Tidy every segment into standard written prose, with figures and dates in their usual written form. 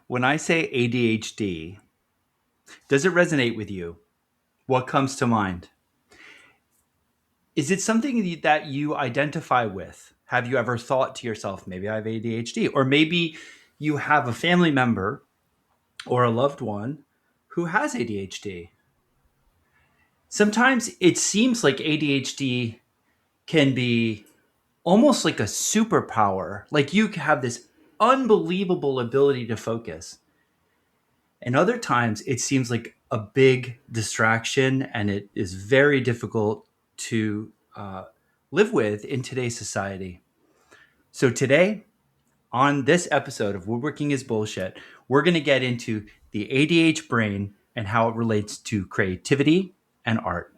When I say ADHD, does it resonate with you? What comes to mind? Is it something that you identify with? Have you ever thought to yourself, maybe I have ADHD? Or maybe you have a family member or a loved one who has ADHD. Sometimes it seems like ADHD can be almost like a superpower. Like you have this unbelievable ability to focus. And other times it seems like a big distraction and it is very difficult to live with in today's society. So today, on this episode of Woodworking is Bullshit, we're going to get into the ADH brain and how it relates to creativity and art.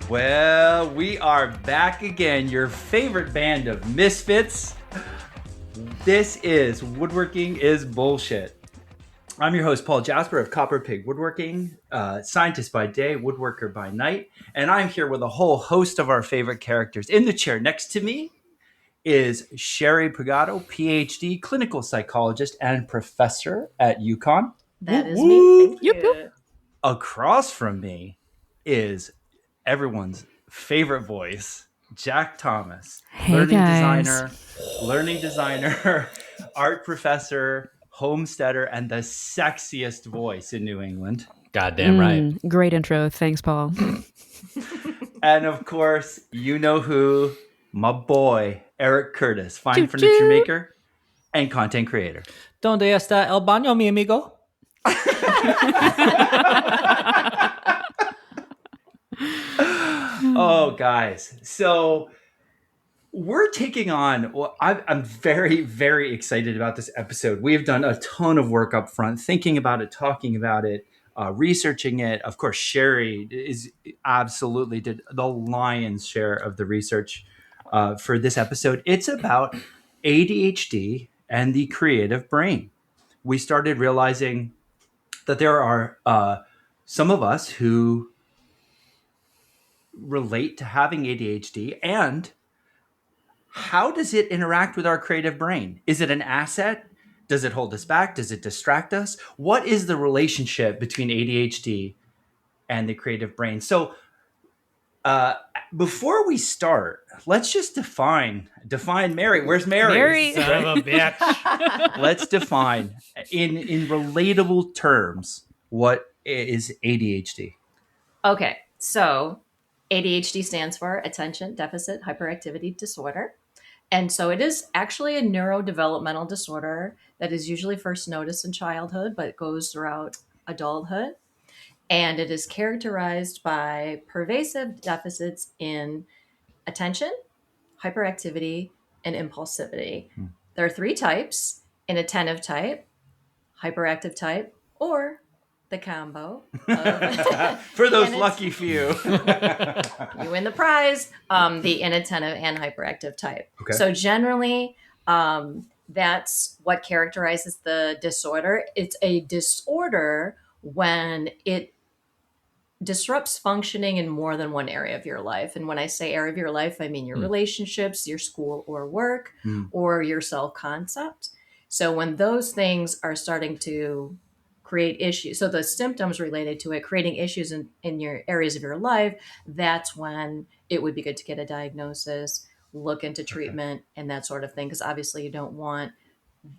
Well, we are back again, your favorite band of misfits. This is Woodworking is Bullshit. I'm your host, Paul Jasper of Copper Pig Woodworking, scientist by day, woodworker by night, and I'm here with a whole host of our favorite characters. In the chair next to me is Sherry Pagoto, Ph.D., clinical psychologist and professor at UConn. That is me. Thank you. Yep. Across from me is everyone's favorite voice, Jack Thomas, Hey learning designer, art professor, homesteader, and the sexiest voice in New England. Goddamn right. Great intro. Thanks, Paul. And of course, you know who, my boy, Eric Curtis, fine furniture maker and content creator. ¿Dónde está el baño, mi amigo? Oh, guys. So we're taking on, I'm very, very excited about this episode. We have done a ton of work up front, thinking about it, talking about it, researching it. Of course, Sherry absolutely did the lion's share of the research for this episode. It's about ADHD and the creative brain. We started realizing that there are some of us who relate to having ADHD, and how does it interact with our creative brain? Is it an asset? Does it hold us back? Does it distract us? What is the relationship between ADHD and the creative brain? So before we start, let's just define Mary. Where's Mary? Mary. Son of a bitch. Let's define in relatable terms what is ADHD. Okay, so ADHD stands for Attention Deficit Hyperactivity Disorder. And so it is actually a neurodevelopmental disorder that is usually first noticed in childhood, but it goes throughout adulthood. And it is characterized by pervasive deficits in attention, hyperactivity, and impulsivity. There are three types: inattentive type, hyperactive type, or the combo. For those lucky few. You win the prize, the inattentive and hyperactive type. Okay. So generally, that's what characterizes the disorder. It's a disorder when it disrupts functioning in more than one area of your life. And when I say area of your life, I mean your relationships, your school or work, or your self-concept. So when those things are starting to create issues, so the symptoms related to it creating issues in your areas of your life, that's when it would be good to get a diagnosis, look into treatment, and that sort of thing, because obviously you don't want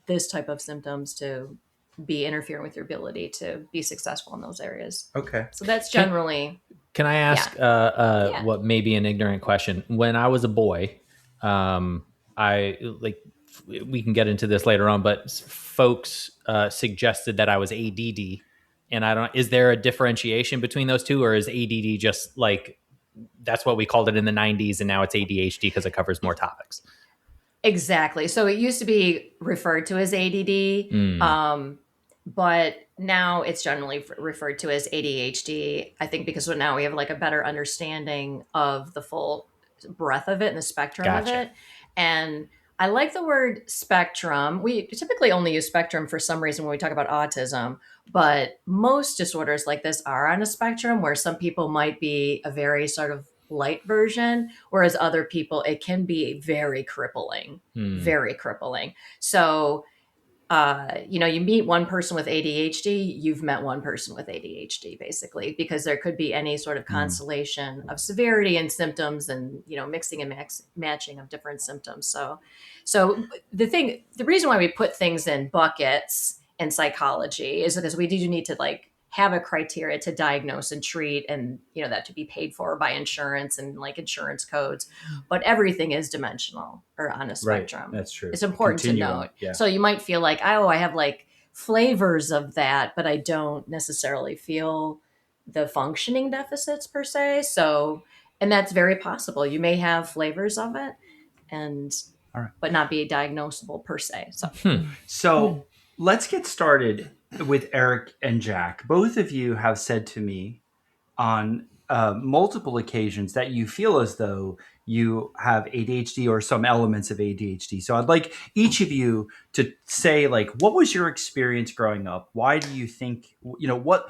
this type of symptoms to be interfering with your ability to be successful in those areas. Okay. So that's generally... Can I ask what may be an ignorant question? When I was a boy, we can get into this later on, but folks suggested that I was ADD, and is there a differentiation between those two, or is ADD just like, that's what we called it in the 90s and now it's ADHD because it covers more topics? Exactly. So it used to be referred to as ADD, but now it's generally referred to as ADHD, I think, because now we have like a better understanding of the full breadth of it and the spectrum of it. And I like the word spectrum. We typically only use spectrum for some reason when we talk about autism, but most disorders like this are on a spectrum where some people might be a very sort of light version, whereas other people, it can be very crippling, very crippling. So you meet one person with ADHD, you've met one person with ADHD, basically, because there could be any sort of constellation of severity and symptoms, and mixing and matching of different symptoms. So the reason why we put things in buckets in psychology is because we do need to like have a criteria to diagnose and treat, and that to be paid for by insurance and like insurance codes, but everything is dimensional or on a spectrum. Right, that's true. It's important Continuum, to note. yeah. So you might feel like, oh, I have like flavors of that, but I don't necessarily feel the functioning deficits per se. So, and that's very possible. You may have flavors of it, and All right. but not be diagnosable per se. So let's get started with Eric and Jack. Both of you have said to me on multiple occasions that you feel as though you have ADHD or some elements of ADHD. So I'd like each of you to say, like, what was your experience growing up? Why do you think, what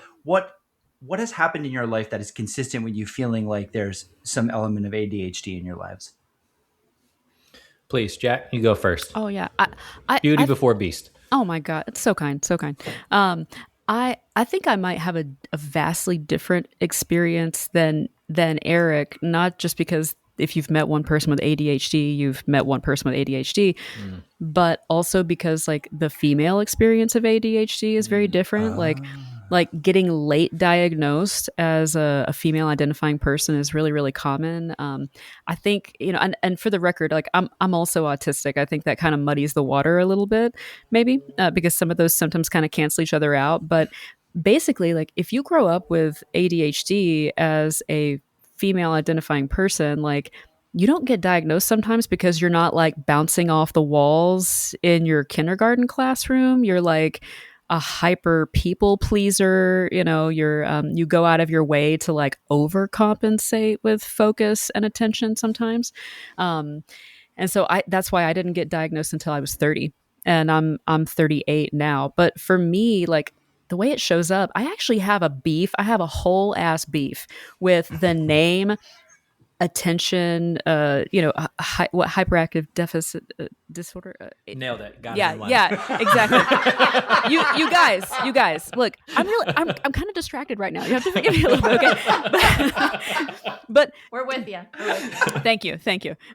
has happened in your life that is consistent with you feeling like there's some element of ADHD in your lives? Please, Jack, you go first. Oh yeah, Beauty before beast. Oh my God, it's so kind, so kind. I think I might have a vastly different experience than Eric. Not just because if you've met one person with ADHD, you've met one person with ADHD, but also because like the female experience of ADHD is very different. Like getting late diagnosed as a female identifying person is really, really common. I think, and for the record, like I'm also autistic. I think that kind of muddies the water a little bit, maybe, because some of those symptoms kind of cancel each other out. But basically, like if you grow up with ADHD as a female identifying person, like you don't get diagnosed sometimes because you're not like bouncing off the walls in your kindergarten classroom. You're like a hyper people pleaser, you go out of your way to like overcompensate with focus and attention sometimes. And so that's why I didn't get diagnosed until I was 30, and I'm 38 now. But for me, like the way it shows up, I actually have a beef. I have a whole ass beef with the name attention, what hyperactive deficit disorder. Nailed it. Got Yeah, it. yeah, exactly. you guys, look, I'm kind of distracted right now. You have to forgive me a little bit, okay? But We're with you. Thank you.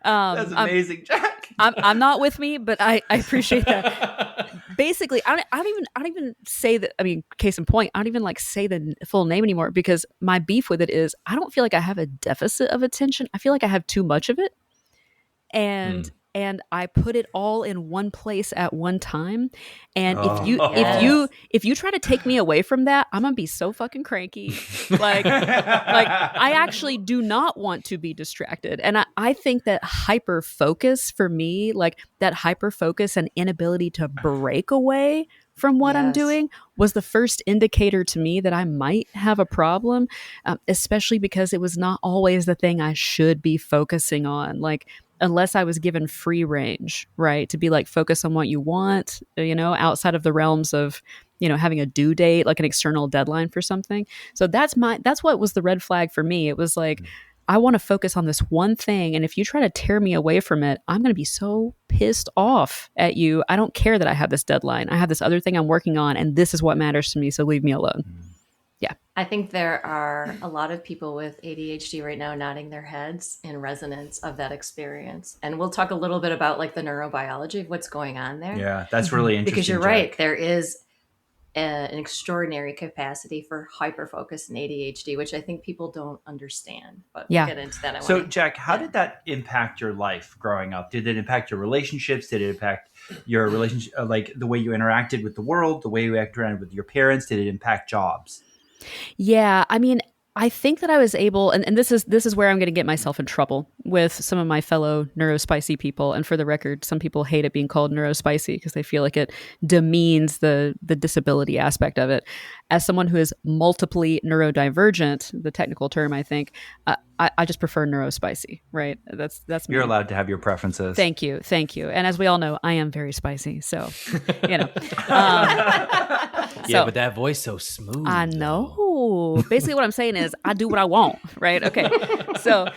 That's amazing, Jack. I'm not with me, but I appreciate that. Basically, I don't even say that. I mean, case in point, I don't even like say the full name anymore because my beef with it is I don't feel like I have a deficit of attention. I feel like I have too much of it, and I put it all in one place at one time. And if you try to take me away from that, I'm gonna be so fucking cranky. Like I actually do not want to be distracted. And I think that hyper focus for me, like that hyper focus and inability to break away from what I'm doing was the first indicator to me that I might have a problem, especially because it was not always the thing I should be focusing on. Like, unless I was given free range, right, to be like, focus on what you want, outside of the realms of, having a due date, like an external deadline for something. So that's what was the red flag for me. It was like, I want to focus on this one thing. And if you try to tear me away from it, I'm going to be so pissed off at you. I don't care that I have this deadline. I have this other thing I'm working on, and this is what matters to me. So leave me alone. Yeah. I think there are a lot of people with ADHD right now nodding their heads in resonance of that experience. And we'll talk a little bit about like the neurobiology of what's going on there. Yeah, that's really interesting. Because you're Jack. right. There is an extraordinary capacity for hyperfocus and ADHD, which I think people don't understand. But we'll get into that. Jack, how did that impact your life growing up? Did it impact your relationships? Did it impact your relationship, like the way you interacted with the world, the way you interacted with your parents? Did it impact jobs? Yeah, I mean, I think that I was able, and this is where I'm going to get myself in trouble with some of my fellow neurospicy people. And for the record, some people hate it being called neurospicy because they feel like it demeans the disability aspect of it. As someone who is multiply neurodivergent, the technical term, I think, I just prefer neurospicy. Right? That's me. You're allowed to have your preferences. Thank you. And as we all know, I am very spicy. So, you know. Yeah, but that voice so smooth. I know. Basically, what I'm saying is, I do what I want, right? Okay. So,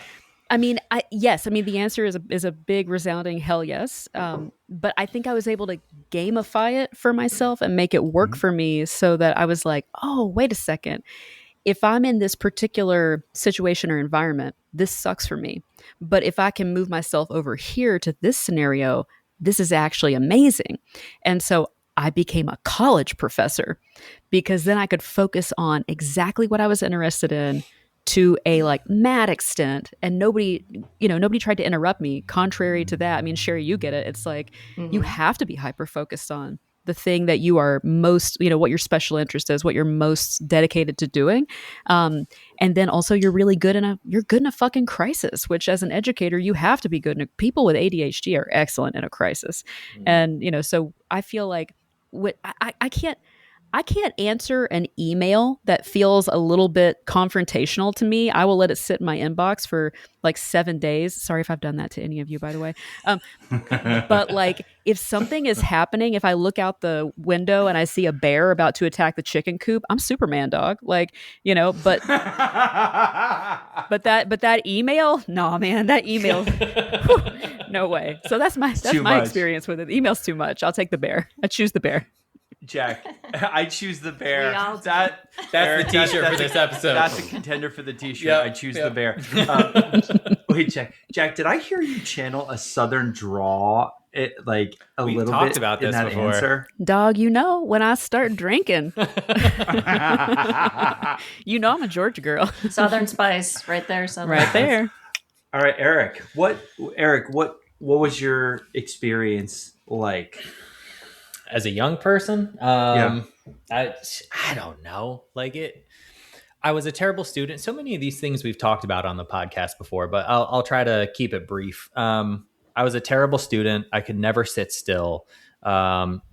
I mean, yes. I mean, the answer is a big resounding hell yes. But I think I was able to gamify it for myself and make it work for me, so that I was like, oh, wait a second. If I'm in this particular situation or environment, this sucks for me. But if I can move myself over here to this scenario, this is actually amazing. And so I became a college professor, because then I could focus on exactly what I was interested in to a like mad extent, and nobody tried to interrupt me. Contrary to that, I mean, Sherry, you get it. It's like you have to be hyper focused on the thing that you are most, what your special interest is, what you're most dedicated to doing. And then also you're good in a fucking crisis, which as an educator, you have to be good in a, people with ADHD are excellent in a crisis. And, so I feel like I can't answer an email that feels a little bit confrontational to me. I will let it sit in my inbox for like 7 days. Sorry if I've done that to any of you, by the way. But like, if something is happening, if I look out the window and I see a bear about to attack the chicken coop, I'm Superman, dog. Like, but that email, nah, man, that email, whew, no way. So that's my experience with it. Email's too much. I'll take the bear. I choose the bear. Jack, I choose the bear. That's the t-shirt for this episode. That's a contender for the t-shirt. Yep, I choose the bear. Wait, Jack, did I hear you channel a Southern draw? We little talked bit about this in that before. Answer? Dog, when I start drinking, I'm a Georgia girl. Southern spice, right there. Right there. All right, Eric. What was your experience like? As a young person, I don't know. I was a terrible student. So many of these things we've talked about on the podcast before, but I'll try to keep it brief. I was a terrible student. I could never sit still.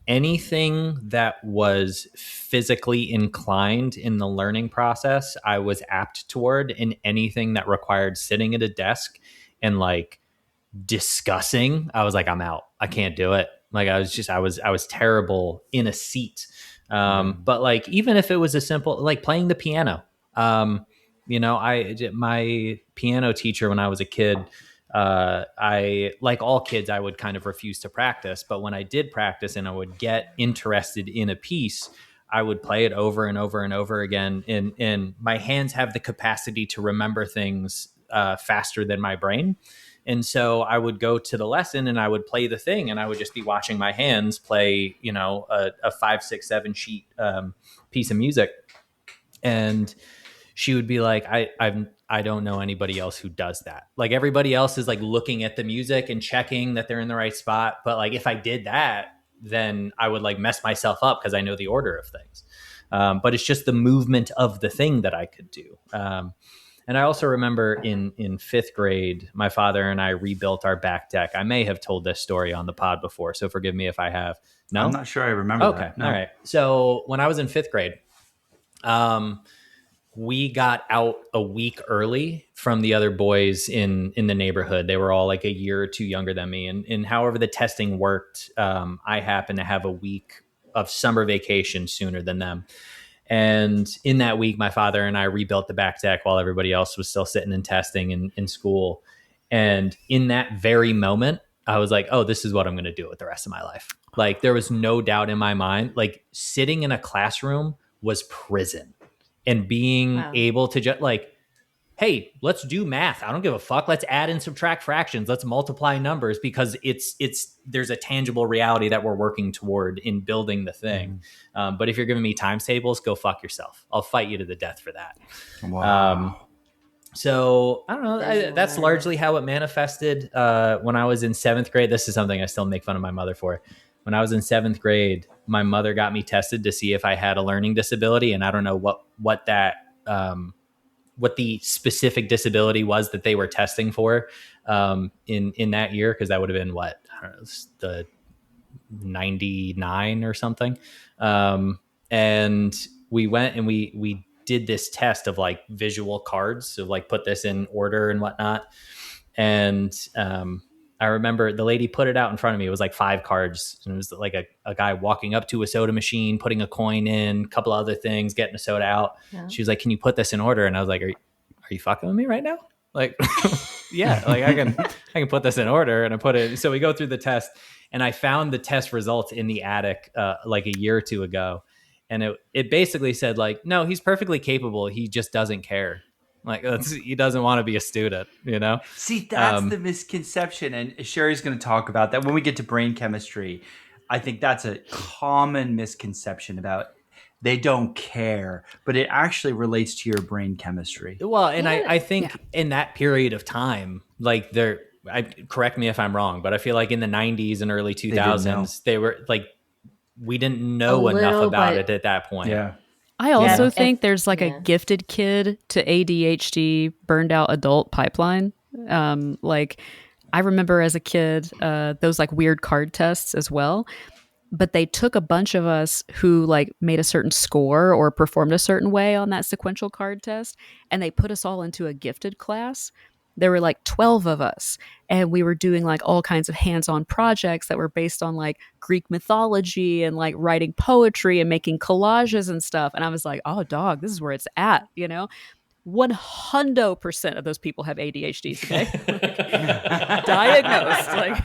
Anything that was physically inclined in the learning process, I was apt toward. And anything that required sitting at a desk and discussing, I was like, I'm out. I can't do it. I was terrible in a seat. But even if it was a simple, playing the piano, my piano teacher when I was a kid, like all kids, I would kind of refuse to practice. But when I did practice and I would get interested in a piece, I would play it over and over and over again. And my hands have the capacity to remember things faster than my brain. And so I would go to the lesson and I would play the thing and I would just be watching my hands play, a 5, 6, 7 sheet piece of music. And she would be like, I don't know anybody else who does that. Everybody else is looking at the music and checking that they're in the right spot. But if I did that, then I would mess myself up because I know the order of things. But it's just the movement of the thing that I could do. And I also remember in 5th grade, my father and I rebuilt our back deck. I may have told this story on the pod before, so forgive me if I have. No? I'm not sure I remember that. Okay, no. All right. So when I was in 5th grade, we got out a week early from the other boys in the neighborhood. They were all a year or two younger than me. And however the testing worked, I happened to have a week of summer vacation sooner than them. And in that week, my father and I rebuilt the back deck while everybody else was still sitting and testing in school. And in that very moment, I was like, oh, this is what I'm going to do with the rest of my life. There was no doubt in my mind, sitting in a classroom was prison. And being able to just hey, let's do math. I don't give a fuck. Let's add and subtract fractions. Let's multiply numbers because there's a tangible reality that we're working toward in building the thing. But if you're giving me times tables, go fuck yourself. I'll fight you to the death for that. Wow. So I don't know. That's largely how it manifested when I was in 7th grade. This is something I still make fun of my mother for. When I was in 7th grade, my mother got me tested to see if I had a learning disability. And I don't know what that what the specific disability was that they were testing for in that year, because that would have been what, I don't know, the 99 or something. And we went and we did this test of like visual cards, so like put this in order and whatnot. And I remember the lady put it out in front of me. It was like 5 cards, and it was like a guy walking up to a soda machine, putting a coin in, a couple other things, getting a soda out. Yeah. She was like, "Can you put this in order?" And I was like, "Are you fucking with me right now?" Like, yeah, like I can put this in order. And I put it. So we go through the test, and I found the test results in the attic like a year or two ago, and it basically said like, no, he's perfectly capable. He just doesn't care. Like, he doesn't want to be a student, you know? See, that's the misconception. And Sherry's going to talk about that when we get to brain chemistry. I think that's a common misconception about they don't care, but it actually relates to your brain chemistry. Well, and I think in that period of time, like correct me if I'm wrong, but I feel like in the 90s and early 2000s, they were like, we didn't know enough about it at that point. Yeah. I also think there's like a gifted kid to ADHD burned out adult pipeline. Like I remember as a kid, those like weird card tests as well. But they took a bunch of us who like made a certain score or performed a certain way on that sequential card test, and they put us all into a gifted class. There were like 12 of us, and we were doing like all kinds of hands-on projects that were based on like Greek mythology and like writing poetry and making collages and stuff. And I was like, oh dog, this is where it's at, you know? 100% of those people have ADHD today. Like, diagnosed. Like,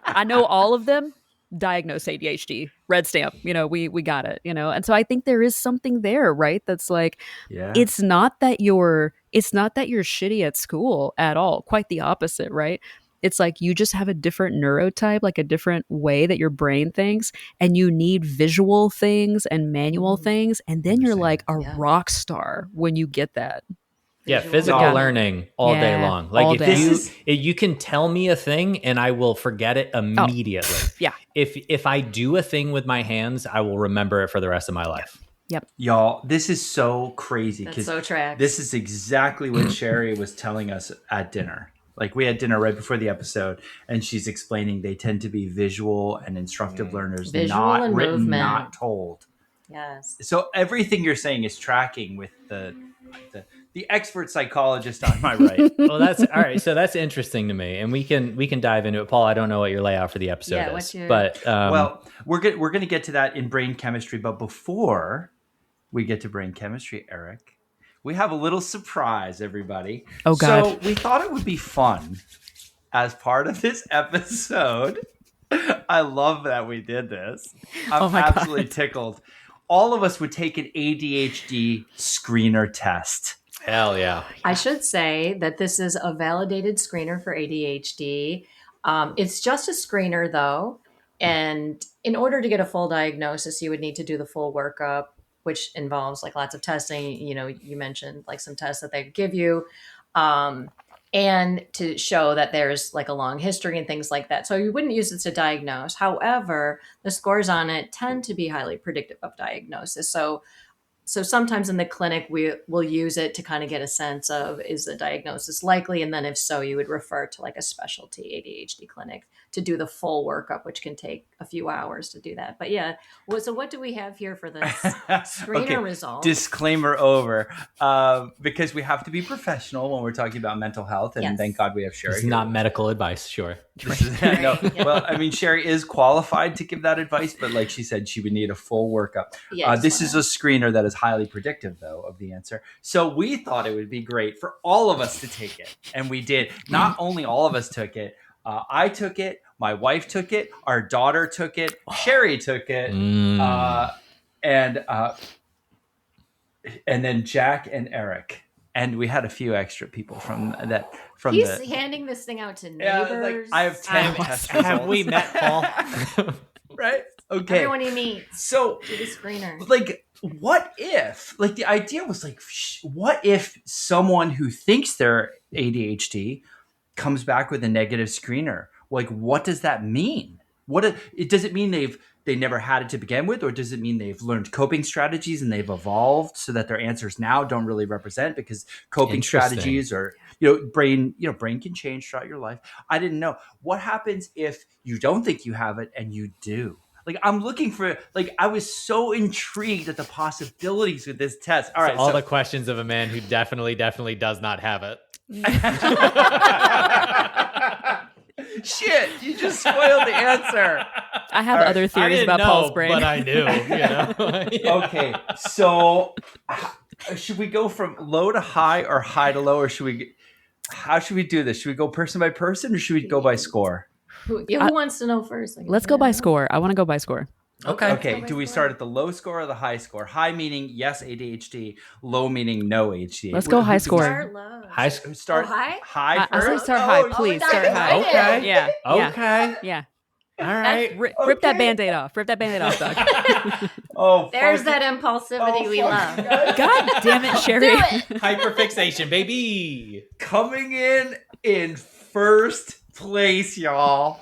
I know all of them. Diagnosed ADHD, red stamp, you know, we got it, you know. And so I think there is something there, right? That's like, it's not that you're shitty at school at all. Quite the opposite, right? It's like you just have a different neurotype, like a different way that your brain thinks, and you need visual things and manual things, and then you're like a rock star when you get that. Yeah, physical learning all day long. Like if you can tell me a thing and I will forget it immediately. Oh. Yeah. If I do a thing with my hands, I will remember it for the rest of my life. Yep. Y'all, this is so crazy. That's so tracks. This is exactly what Sherry was telling us at dinner. Like we had dinner right before the episode, and she's explaining they tend to be visual and instructive learners, not written, movement. Not told. Yes. So everything you're saying is tracking with the expert psychologist on my right. Well, that's all right. So that's interesting to me, and we can dive into it. Paul, I don't know what your layout for the episode is, but well, we're going to get to that in brain chemistry. But before we get to brain chemistry, Eric, we have a little surprise, everybody. Oh God! So we thought it would be fun as part of this episode. I love that we did this. I'm absolutely tickled. All of us would take an ADHD screener test. Hell yeah. I should say that this is a validated screener for ADHD. It's just a screener though. And in order to get a full diagnosis, you would need to do the full workup, which involves like lots of testing. You know, you mentioned like some tests that they give you. And to show that there's like a long history and things like that. So you wouldn't use it to diagnose. However, the scores on it tend to be highly predictive of diagnosis. So sometimes in the clinic, we'll use it to kind of get a sense of, is the diagnosis likely? And then if so, you would refer to like a specialty ADHD clinic to do the full workup, which can take a few hours to do that. But yeah, so what do we have here for this screener result? Disclaimer over, because we have to be professional when we're talking about mental health. And thank God we have Sherry. It's not medical advice, sure. Well, I mean, Sherry is qualified to give that advice, but like she said, she would need a full workup. This is a screener that is highly predictive, though, of the answer. So we thought it would be great for all of us to take it. And we did. Not only all of us took it. I took it. My wife took it. Our daughter took it. Sherry took it. And then Jack and Eric. And we had a few extra people from that. He's handing this thing out to neighbors. Like, I have 10 test results. Have we met Paul? Right? Okay. Everyone he meets. So, do the screener. Like, what if? Like, the idea was like, what if someone who thinks they're ADHD comes back with a negative screener? Like, what does that mean? Does it mean they've they never had it to begin with, or does it mean they've learned coping strategies and they've evolved so that their answers now don't really represent, because coping strategies or brain can change throughout your life. I didn't know what happens if you don't think you have it and you do. Like, I'm looking for, like, I was so intrigued at the possibilities with this test. All right, all the questions of a man who definitely does not have it. Shit, you just spoiled the answer. I have other theories about Paul's brain. But I knew, Yeah. Okay, so should we go from low to high or high to low, or how should we do this? Should we go person by person, or should we go by score? Who wants to know first? Let's go by score. I want to go by score. Okay. Do we start at the low score or the high score? High meaning yes ADHD, low meaning no ADHD. Let's go high score. Start high? High I say first? start high, please. Start high. Okay. Yeah. Okay. Yeah. All right. Rip that Band-Aid off. Rip that Band-Aid off, Doug. Oh, There's that impulsivity we love. God damn it, Sherry. Hyperfixation, baby. Coming in first place, y'all,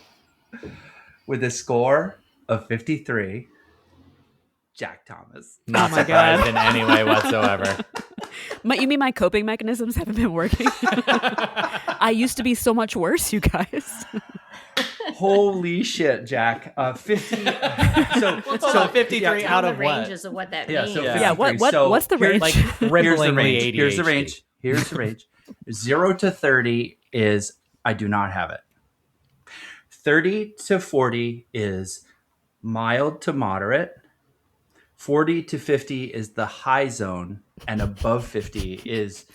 with a score of 53, Jack Thomas. Not my surprised God. in any way whatsoever. You mean my coping mechanisms haven't been working? I used to be so much worse, you guys. Holy shit, Jack. 50. So 53 out of what? Ranges of what that Yeah, means. so Yeah, 53. what's the range? Like Here's the cripplingly range. ADHD. Here's the range. 0 to 30 is I do not have it. 30 to 40 is mild to moderate. 40 to 50 is the high zone, and above 50 is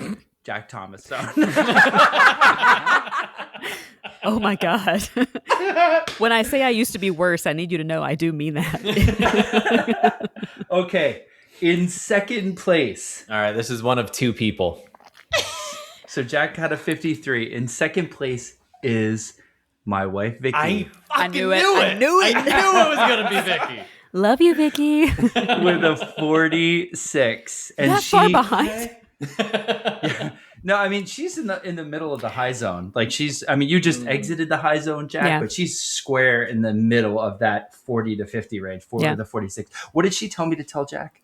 Jack Thomas zone. Oh my God. When I say I used to be worse, I need you to know I do mean that. Okay, in second place. All right, this is one of two people. So Jack had a 53. In second place is my wife, Vicky, I knew it. I knew it. I knew it was going to be Vicky. Love you, Vicky. with a 46. And That far behind? No, I mean, she's in the middle of the high zone. Like, you just exited the high zone, Jack, but she's square in the middle of that 40 to 50 range, 40 to 46. What did she tell me to tell Jack?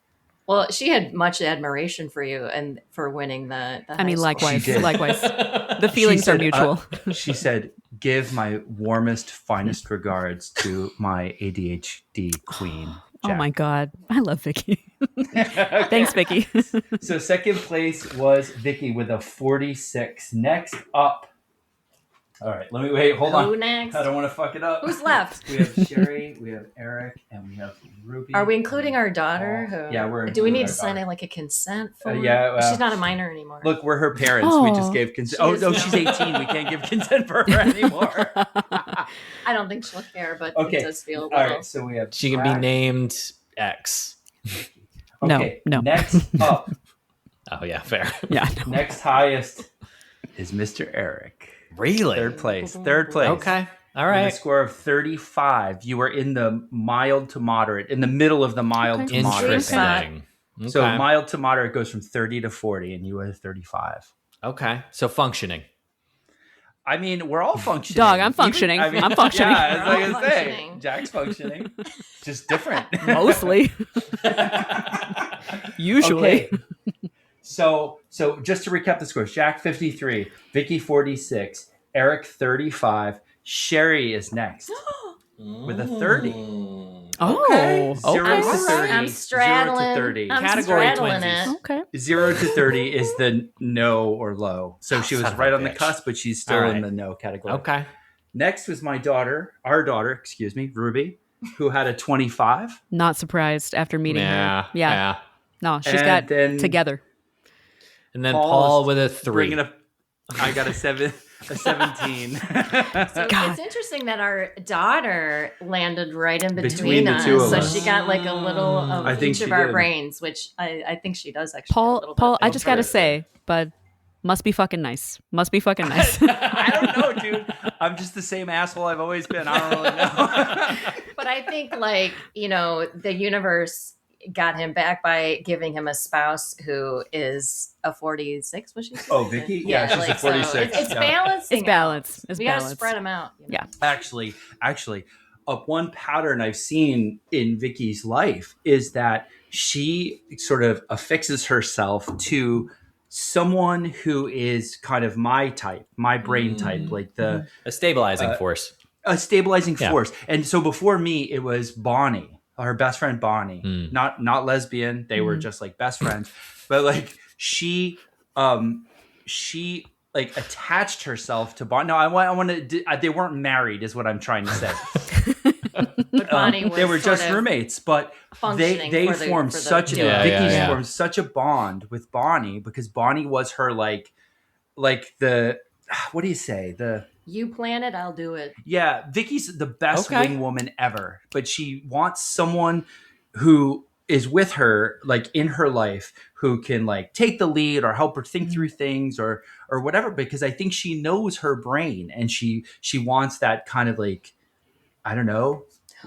Well, she had much admiration for you and for winning the I mean, high score. likewise. The feelings are mutual. She said, give my warmest, finest regards to my ADHD queen, Jack. Oh my God. I love Vicky. Thanks, Vicky. So second place was Vicky with a 46. Next up. All right, hold on. Who next? I don't want to fuck it up. Who's left? We have Sherry, we have Eric, and we have Ruby. Are we including our daughter? Who, Yeah, we're Do we including need our to sign daughter. like a consent form? Yeah, She's not a minor anymore. Look, we're her parents. We just Oh. gave consent. She Oh, is no, now. she's 18. We can't give consent for her anymore. I don't think she'll care, but Okay. it does feel a All little. right, so we have She can be Jack. named X. Okay, No. Next up, Oh, yeah, fair. Yeah. No. next highest is Mr. Eric. Really? Third place. Okay. All With a right. score of 35. You were in the mild to moderate, in the middle of the mild to moderate. Interesting. Okay. So mild to moderate goes from 30 to 40, and you were 35. Okay. So functioning. I mean, we're all functioning. Dog, I'm functioning. I'm functioning. Yeah, We're as all I was saying, functioning. Jack's functioning. Just different. Mostly. Usually. Okay. So just to recap the scores, Jack 53, Vicky 46, Eric 35, Sherry is next with a 30. Oh, Okay. 0 okay. to 30. I'm 0 straddling. to 30. I'm Category straddling twinsies. it. Okay. 0 to 30 is the no or low. So she was son of right a on the bitch. cusp, but she's still All in right. the no category. Okay. Next was our daughter, Ruby, who had a 25. Not surprised after meeting Yeah. her. Yeah. No, she's And got then together. And then Paul Paul is with a 3. Bringing up, I got a 17. So God. it's interesting that our daughter landed right in Between between the us. two of So us. she got like a little of I think each of she our did. brains, which I think she does actually. a little Paul, bit. I just got to say, but must be fucking nice. Must be fucking nice. I don't know, dude. I'm just the same asshole I've always been. I don't really know. But I think the universe got him back by giving him a spouse who is a 46. Was she? Oh, Vicky? Yeah, she's a 46. it's Yeah. balancing. It's balance. out. It's We gotta balance. spread them out. Yeah. Actually, one pattern I've seen in Vicky's life is that she sort of affixes herself to someone who is kind of my type, my brain type, like a stabilizing force. a stabilizing Yeah. force. And so before me, it was Bonnie, her best friend Bonnie, not lesbian. They were just like best friends, but like she like attached herself to Bonnie. No, I want to. They weren't married, is what I'm trying to say. But Bonnie was They were sort just of roommates, but functioning they for the- formed for the- such Yeah, Vicky's yeah. formed such a bond with Bonnie because Bonnie was her like the what do you say the You plan it, I'll do it. yeah, Vicky's the best Okay. wing woman ever, but she wants someone who is with her, like in her life, who can like take the lead or help her think through things or whatever. Because I think she knows her brain, and she wants that kind of like, I don't know.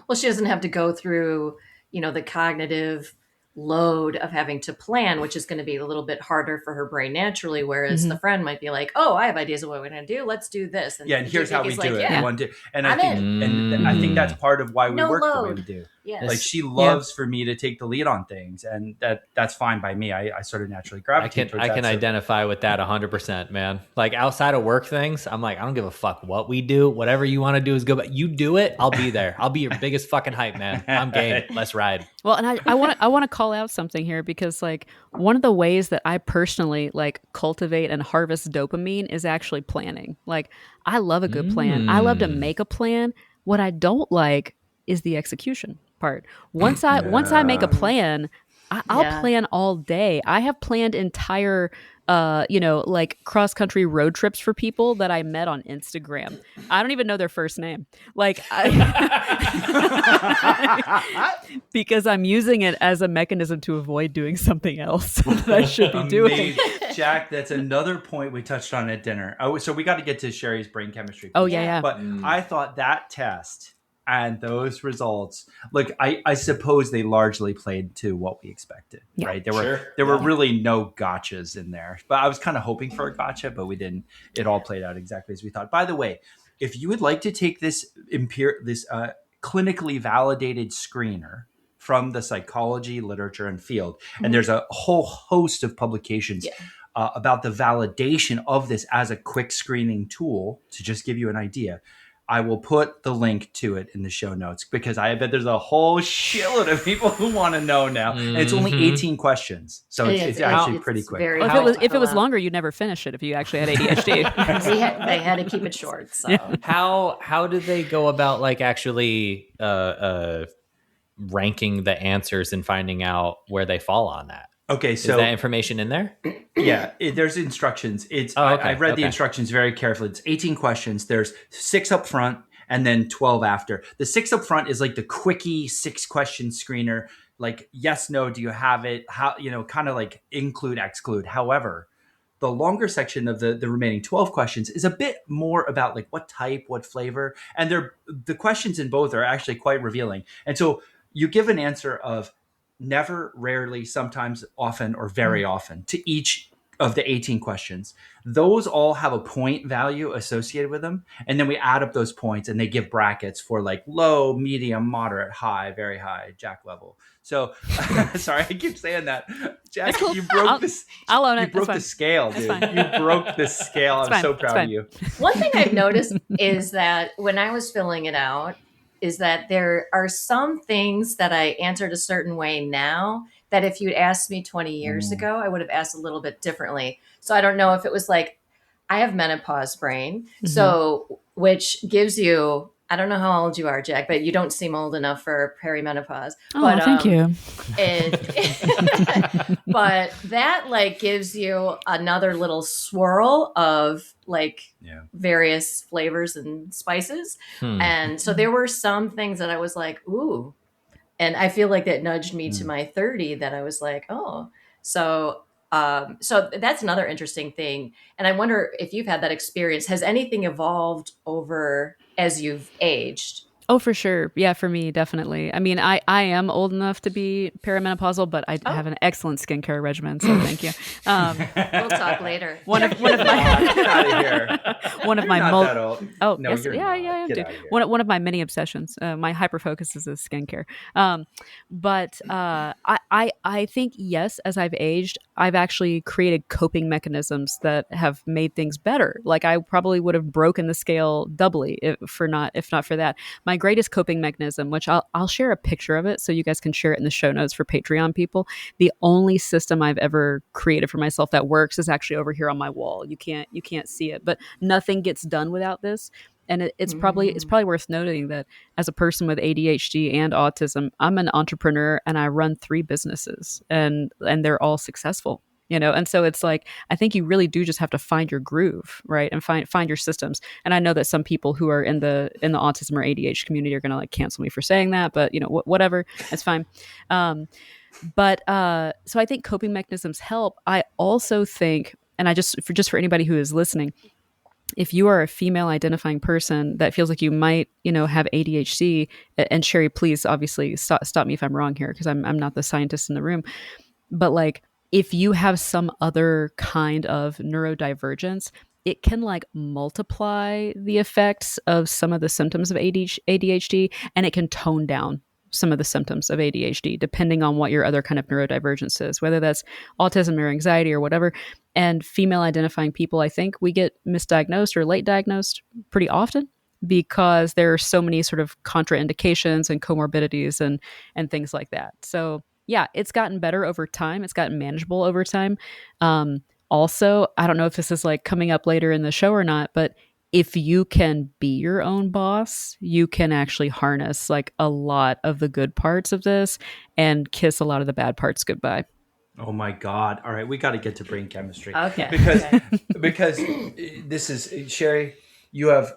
Well, she doesn't have to go through, the cognitive load of having to plan, which is going to be a little bit harder for her brain naturally. Whereas the friend might be like, "Oh, I have ideas of what we're going to do. Let's do this." And here's how we Vicky's do like, it. Yeah, One, two. And I I'm think, in. and I think that's part of why we No work the way load. we do. Yes. Like she loves for me to take the lead on things, and that's fine by me. I sort of naturally gravitate towards that. I can identify with that 100%, man. Like outside of work things, I'm like, I don't give a fuck what we do. Whatever you want to do is go. But you do it, I'll be there. I'll be your biggest fucking hype man. I'm game. Let's ride. Well, and I want to call out something here because like one of the ways that I personally like cultivate and harvest dopamine is actually planning. Like I love a good plan. I love to make a plan. What I don't like is the execution part. Once I make a plan, I'll plan all day. I have planned entire like cross country road trips for people that I met on Instagram. I don't even know their first name. Like because I'm using it as a mechanism to avoid doing something else that I should be doing. Jack, that's another point we touched on at dinner. So we got to get to Sherry's brain chemistry piece. Oh yeah. But I thought that test and those results, look, I suppose they largely played to what we expected, right? There were really no gotchas in there, but I was kind of hoping for a gotcha, but we didn't. It all played out exactly as we thought. By the way, if you would like to take this clinically validated screener from the psychology literature and field, and there's a whole host of publications about the validation of this as a quick screening tool, to just give you an idea, I will put the link to it in the show notes because I bet there's a whole shitload of people who want to know now. And it's only 18 questions. So it's actually pretty quick. If it was longer, you'd never finish it if you actually had ADHD. They had to keep it short. So How do they go about like actually ranking the answers and finding out where they fall on that? Okay, so is that information in there? Yeah, there's instructions. I've read the instructions very carefully. It's 18 questions. There's 6 up front and then 12 after. The 6 up front is like the quickie 6-question screener, like yes, no, do you have it? How, kind of like include, exclude. However, the longer section of the remaining 12 questions is a bit more about like what type, what flavor, and the questions in both are actually quite revealing. And so you give an answer of never, rarely, sometimes, often, or very often to each of the 18 questions. Those all have a point value associated with them. And then we add up those points and they give brackets for like low, medium, moderate, high, very high, Jack level. So sorry, I keep saying that. Jack, cool. you broke this. I'll own it. You broke the scale, dude. Fine. You broke the scale. I'm so proud of you. One thing I've noticed is that when I was filling it out, is that there are some things that I answered a certain way now that if you'd asked me 20 years ago, I would have asked a little bit differently. So I don't know if it was like, I have menopause brain, so which gives you, I don't know how old you are, Jack, but you don't seem old enough for perimenopause. Oh, but, thank you. But that like gives you another little swirl of like various flavors and spices. And so there were some things that I was like, ooh, and I feel like that nudged me to my 30 that I was like, oh, so that's another interesting thing. And I wonder if you've had that experience. Has anything evolved over as you've aged? Oh, for sure. Yeah, for me, definitely. I mean, I am old enough to be perimenopausal, but I have an excellent skincare regimen, so thank you. We'll talk later. One of Get out of here. one of You're my not that old. Oh, No, yes, you're yeah, not. yeah, I am, Get dude. out of here. One of my many obsessions. My hyper focus is skincare. But I think yes, as I've aged, I've actually created coping mechanisms that have made things better. Like I probably would have broken the scale doubly if not for that. My greatest coping mechanism, which I'll share a picture of it so you guys can share it in the show notes for Patreon people. The only system I've ever created for myself that works is actually over here on my wall. You can't see it, but nothing gets done without this. And it's probably worth noting that as a person with ADHD and autism, I'm an entrepreneur and I run 3 businesses, and they're all successful. And so it's like I think you really do just have to find your groove, right, and find your systems. And I know that some people who are in the autism or ADHD community are going to like cancel me for saying that, but whatever, it's fine. But so I think coping mechanisms help. I also think, and I just for anybody who is listening, if you are a female identifying person that feels like you might, have ADHD, and Sherry, please obviously stop me if I'm wrong here because I'm not the scientist in the room, but like if you have some other kind of neurodivergence, it can like multiply the effects of some of the symptoms of ADHD, and it can tone down some of the symptoms of ADHD, depending on what your other kind of neurodivergence is, whether that's autism or anxiety or whatever. And female identifying people, I think we get misdiagnosed or late diagnosed pretty often because there are so many sort of contraindications and comorbidities and things like that. So yeah, it's gotten better over time. It's gotten manageable over time. Also, I don't know if this is like coming up later in the show or not, but if you can be your own boss, you can actually harness like a lot of the good parts of this and kiss a lot of the bad parts goodbye. Oh my God. All right. We got to get to brain chemistry. Okay. Because this is, Sherry, you have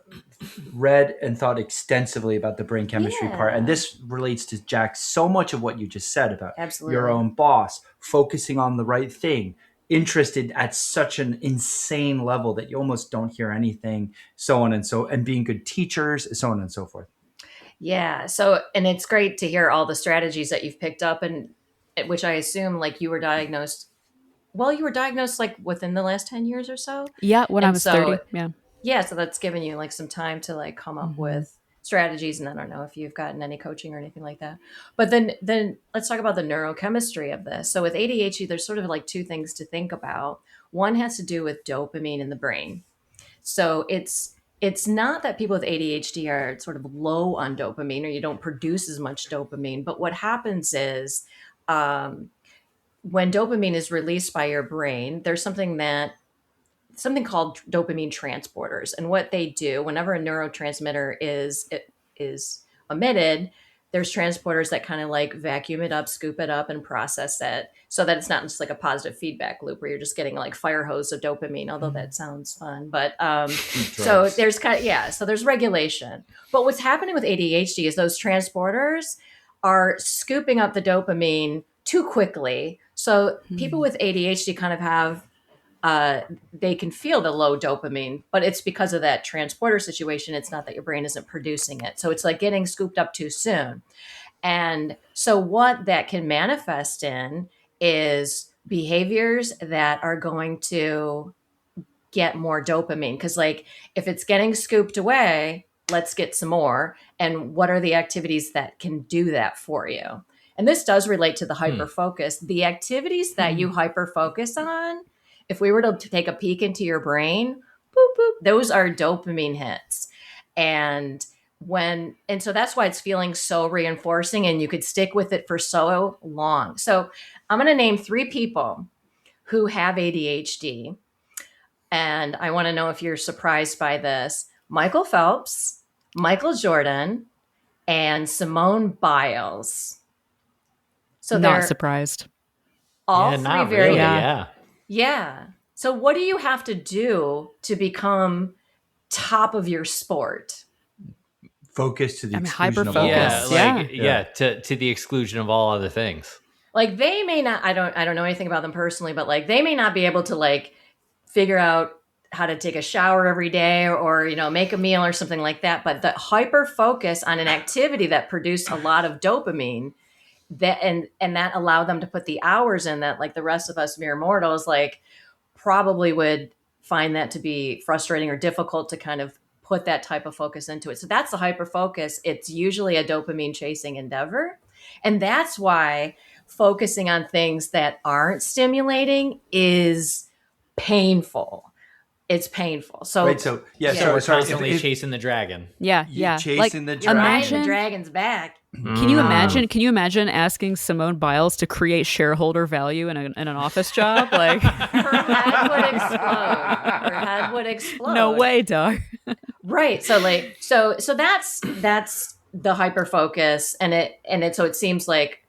read and thought extensively about the brain chemistry part. And this relates to Jack, so much of what you just said about your own boss, focusing on the right thing, interested at such an insane level that you almost don't hear anything, so on and being good teachers, so on and so forth. Yeah. So, and it's great to hear all the strategies that you've picked up, and which I assume like you were diagnosed like within the last 10 years or so. Yeah. When I was 30. Yeah. Yeah. So that's given you like some time to like come up with strategies. And I don't know if you've gotten any coaching or anything like that, but then let's talk about the neurochemistry of this. So with ADHD, there's sort of like 2 things to think about. One has to do with dopamine in the brain. So it's not that people with ADHD are sort of low on dopamine or you don't produce as much dopamine, but what happens is when dopamine is released by your brain, there's something called dopamine transporters, and what they do whenever a neurotransmitter is emitted, there's transporters that kind of like vacuum it up, scoop it up, and process it so that it's not just like a positive feedback loop where you're just getting like fire hose of dopamine, although that sounds fun. But so there's so there's regulation. But what's happening with ADHD is those transporters are scooping up the dopamine too quickly. So people with ADHD kind of have they can feel the low dopamine, but it's because of that transporter situation. It's not that your brain isn't producing it. So it's like getting scooped up too soon. And so what that can manifest in is behaviors that are going to get more dopamine. Because like if it's getting scooped away, let's get some more. And what are the activities that can do that for you? And this does relate to the hyper focus. The activities that you hyper focus on, if we were to take a peek into your brain, boop, boop, those are dopamine hits. And so that's why it's feeling so reinforcing and you could stick with it for so long. So I'm going to name 3 people who have ADHD. And I want to know if you're surprised by this. Michael Phelps, Michael Jordan, and Simone Biles. So not surprised. All yeah, 3 not very really, yeah. Yeah. So what do you have to do to become top of your sport? Focus to the exclusion of all hyper-focus. else. To the exclusion of all other things. Like they may not, I don't know anything about them personally, but like they may not be able to like figure out how to take a shower every day or make a meal or something like that. But the hyper focus on an activity that produced a lot of dopamine that and that allowed them to put the hours in that, like the rest of us mere mortals, like probably would find that to be frustrating or difficult to kind of put that type of focus into it. So that's the hyper focus. It's usually a dopamine chasing endeavor. And that's why focusing on things that aren't stimulating is painful. It's painful. So Right. So we're constantly chasing the dragon. Yeah. Chasing the dragon. Riding the dragon's back. Can you imagine? Can you imagine asking Simone Biles to create shareholder value in an office job? Like her head would explode. Her head would explode. No way, dog. Right. So that's the hyper focus, and it seems like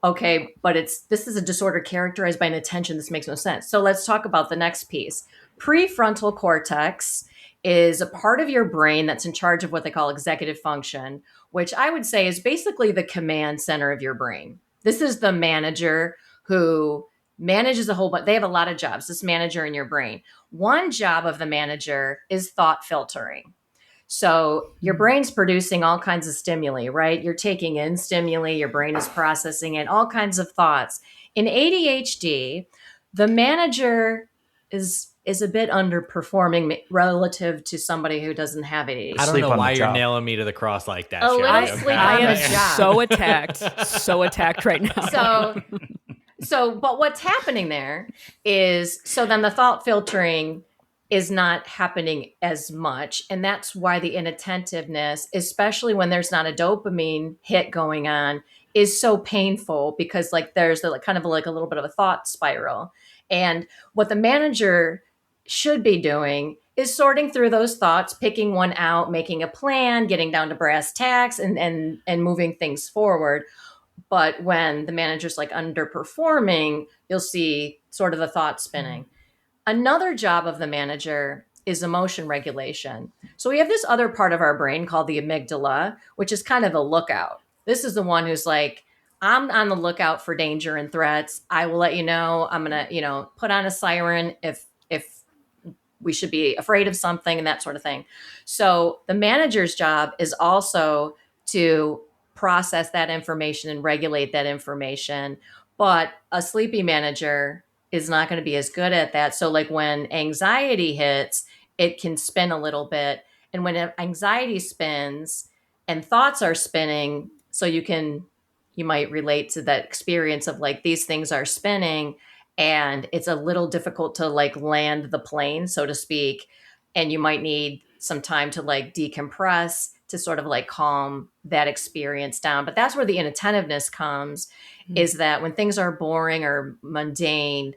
okay, but this is a disorder characterized by an attention. This makes no sense. So let's talk about the next piece. Prefrontal cortex is a part of your brain that's in charge of what they call executive function, which I would say is basically the command center of your brain. This is the manager who manages a whole bunch. They have a lot of jobs, this manager in your brain. One job of the manager is thought filtering. So your brain's producing all kinds of stimuli, right? You're taking in stimuli, your brain is processing it, all kinds of thoughts. In ADHD, the manager is a bit underperforming relative to somebody who doesn't have ADHD. I don't know why you're nailing me to the cross like that. I am so attacked right now. But what's happening there is, so then the thought filtering is not happening as much. And that's why the inattentiveness, especially when there's not a dopamine hit going on, is so painful, because like there's kind of like a little bit of a thought spiral. And what the manager should be doing is sorting through those thoughts, picking one out, making a plan, getting down to brass tacks, and moving things forward. But when the manager's like underperforming, you'll see sort of the thought spinning. Another job of the manager is emotion regulation. So we have this other part of our brain called the amygdala, which is kind of the lookout. This is the one who's like, I'm on the lookout for danger and threats. I will let you know. I'm going to, put on a siren if we should be afraid of something and that sort of thing. So the manager's job is also to process that information and regulate that information. But a sleepy manager is not going to be as good at that. So like when anxiety hits, it can spin a little bit. And when anxiety spins and thoughts are spinning, so you might relate to that experience of like these things are spinning and it's a little difficult to like land the plane, so to speak. And you might need some time to like decompress to sort of like calm that experience down. But that's where the inattentiveness comes, is that when things are boring or mundane,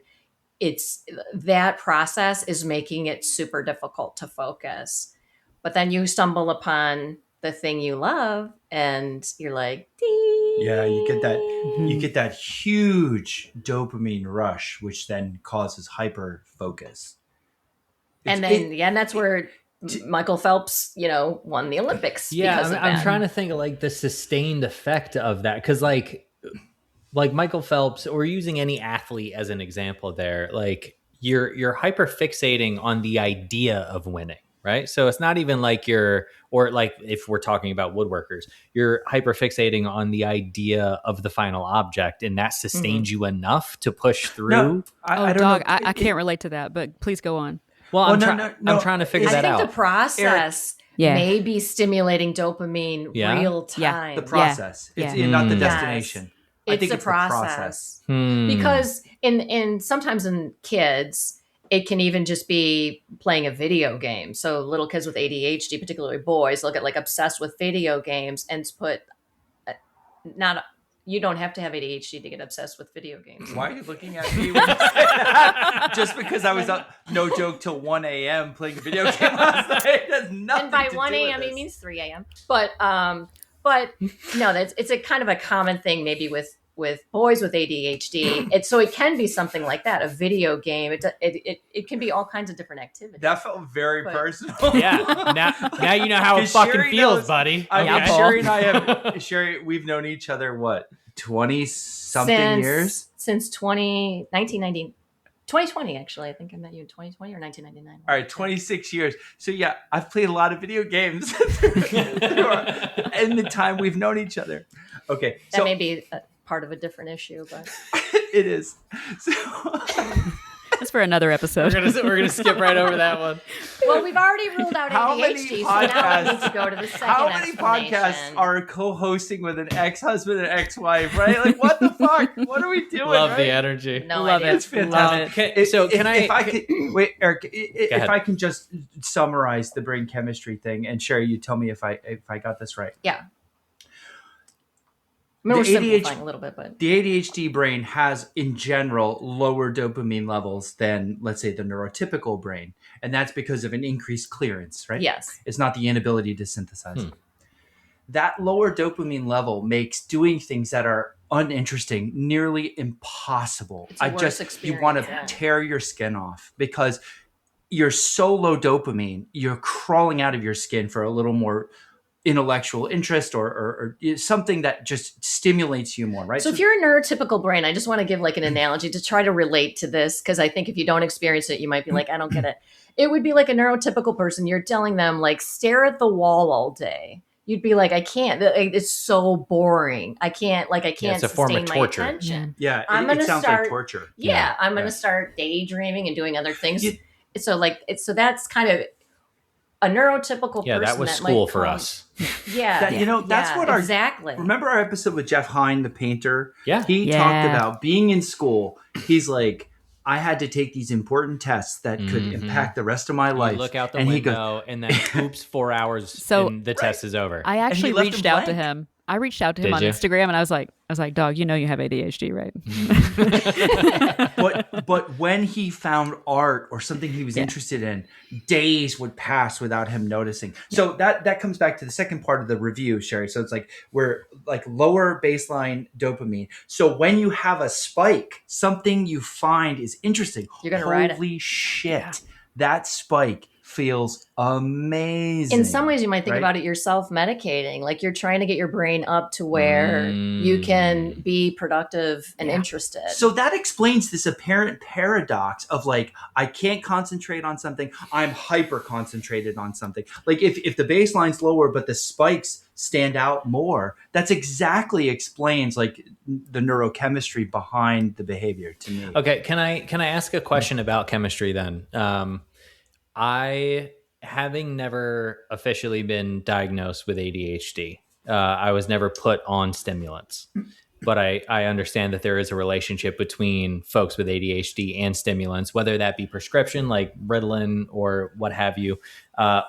it's that process is making it super difficult to focus. But then you stumble upon the thing you love and you're like, ding. Yeah, you get that huge dopamine rush, which then causes hyper focus. And that's where Michael Phelps, won the Olympics. Yeah, I'm trying to think of like the sustained effect of that, because like Michael Phelps, or using any athlete as an example there, like you're hyper fixating on the idea of winning, right? So it's not even like or like if we're talking about woodworkers, you're hyper fixating on the idea of the final object, and that sustains you enough to push through. No, I don't know. I can't relate to that, but please go on. Well, I'm trying to figure that out. I think the process may be stimulating dopamine real time. The process. It's not the destination. Yes. I think it's a process. Because in sometimes in kids, it can even just be playing a video game. So little kids with ADHD, particularly boys, they'll get like obsessed with video games and put you don't have to have ADHD to get obsessed with video games. Why are you looking at me when you say that? Just because I was up, no joke, till 1 a.m. playing a video game last night. It has nothing and by to 1 do a.m. with it means 3 a.m. But no, it's a kind of a common thing maybe with boys with ADHD. So it can be something like that, a video game. It can be all kinds of different activities. That felt very personal. Yeah. Now you know how it fucking Sherry feels, knows, buddy. Sherry and I Sherry, we've known each other, what, 20-something years? Since 1990. 2020, actually. I think I met you in 2020 or 1999. All right, 26 years. So yeah, I've played a lot of video games in the time we've known each other. Okay, That so may be a part of a different issue, but it is. So That's for another episode. We're gonna skip right over that one. well, we've already ruled out How many ADHD, so now we podcasts- need to go to the second how many explanation. podcasts are co-hosting with an ex-husband and ex-wife, right? Like, what the fuck? What are we doing? Love right? the energy. No Love idea. It's fantastic. If I could wait, Eric, if I can just summarize the brain chemistry thing, and Sherry, you tell me if I got this right. Yeah. I mean, The we're simplifying a little bit, but The ADHD brain has, in general, lower dopamine levels than, let's say, the neurotypical brain, and that's because of an increased clearance, right? yes. It's not the inability to synthesize. That lower dopamine level makes doing things that are uninteresting nearly impossible. It's a worse You want to experience, yeah. tear your skin off because you're so low dopamine, you're crawling out of your skin for a little more intellectual interest or something that just stimulates you more, right? So if you're a neurotypical brain, I just want to give like an analogy to try to relate to this, because I think if you don't experience it, you might be like, I don't get it. It would be like a neurotypical person. You're telling them like, stare at the wall all day. You'd be like, I can't. It's so boring. I can't it's a form of sustain my torture. attention. yeah, I'm it gonna sounds start- like torture. Yeah, I'm going to Yeah. start daydreaming and doing other things. You- So that's kind of a neurotypical Yeah, person. that was might school for come- us. Yeah. That's yeah, what our exactly. Remember our episode with Jeff Hine, the painter? Yeah. He Yeah. talked about being in school. He's like, I had to take these important tests that could Mhm. impact the rest of my life. You look out the and window, and then oops, 4 hours, So- and the test is over. I actually left reached him out to blank. him. I reached out to him Did on you? Instagram, and I was like, dog, you know you have ADHD, right? but when he found art or something he was Yeah. interested in, days would pass without him noticing. So that comes back to the second part of the review, Sherry. So it's like we're like lower baseline dopamine. So when you have a spike, something you find is interesting. You're gonna ride it. Holy shit. That spike feels amazing. In some ways, you might think right? about it, you're self-medicating. Like you're trying to get your brain up to where you can be productive and interested. So that explains this apparent paradox of like, I can't concentrate on something. I'm hyper concentrated on something. Like if the baseline's lower, but the spikes stand out more, that's exactly explains like the neurochemistry behind the behavior to me. Okay, can I ask a question about chemistry then? I, having never officially been diagnosed with ADHD, I was never put on stimulants, but I understand that there is a relationship between folks with ADHD and stimulants, whether that be prescription like Ritalin or what have you,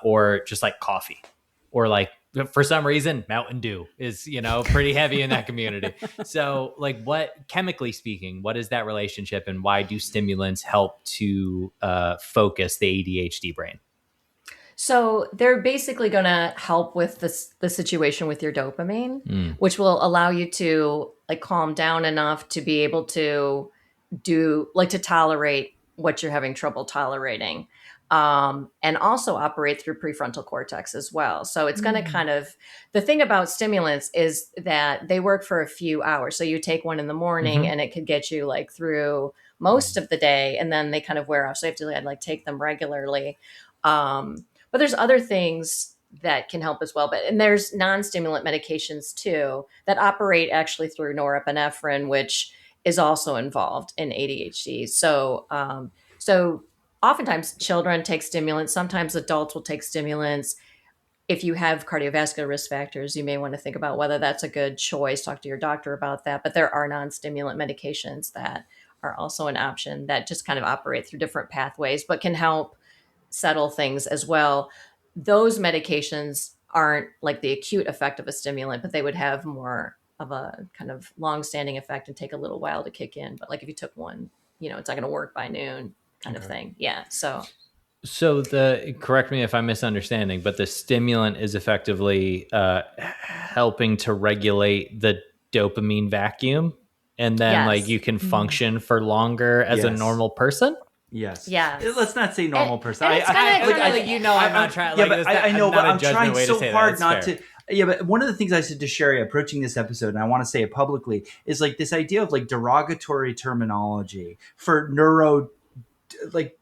or just like coffee, or like for some reason Mountain Dew is pretty heavy in that community. So like, what, chemically speaking, what is that relationship, and why do stimulants help to focus the ADHD brain? So they're basically going to help with the situation with your dopamine, which will allow you to like calm down enough to be able to to tolerate what you're having trouble tolerating. And also operate through prefrontal cortex as well. So it's going to kind of, the thing about stimulants is that they work for a few hours. So you take one in the morning and it could get you like through most of the day, and then they kind of wear off. So you have to like take them regularly. But there's other things that can help as well. And there's non-stimulant medications too that operate actually through norepinephrine, which is also involved in ADHD. So oftentimes children take stimulants. Sometimes adults will take stimulants. If you have cardiovascular risk factors, you may want to think about whether that's a good choice. Talk to your doctor about that. But there are non-stimulant medications that are also an option that just kind of operate through different pathways, but can help settle things as well. Those medications aren't like the acute effect of a stimulant, but they would have more of a kind of long-standing effect and take a little while to kick in. But like if you took one, it's not going to work by noon kind of thing. Yeah. So correct me if I'm misunderstanding, but the stimulant is effectively helping to regulate the dopamine vacuum, and then Yes. like you can function for longer as a Yes. normal person. Yes. Yes. Let's not say normal person. and it's kinda- I'm not trying. Yeah, Like, but I know, not but a I'm judgment trying way to so say that. hard It's not fair. to. Yeah, but one of the things I said to Sherry approaching this episode, and I want to say it publicly, is like this idea of like derogatory terminology for like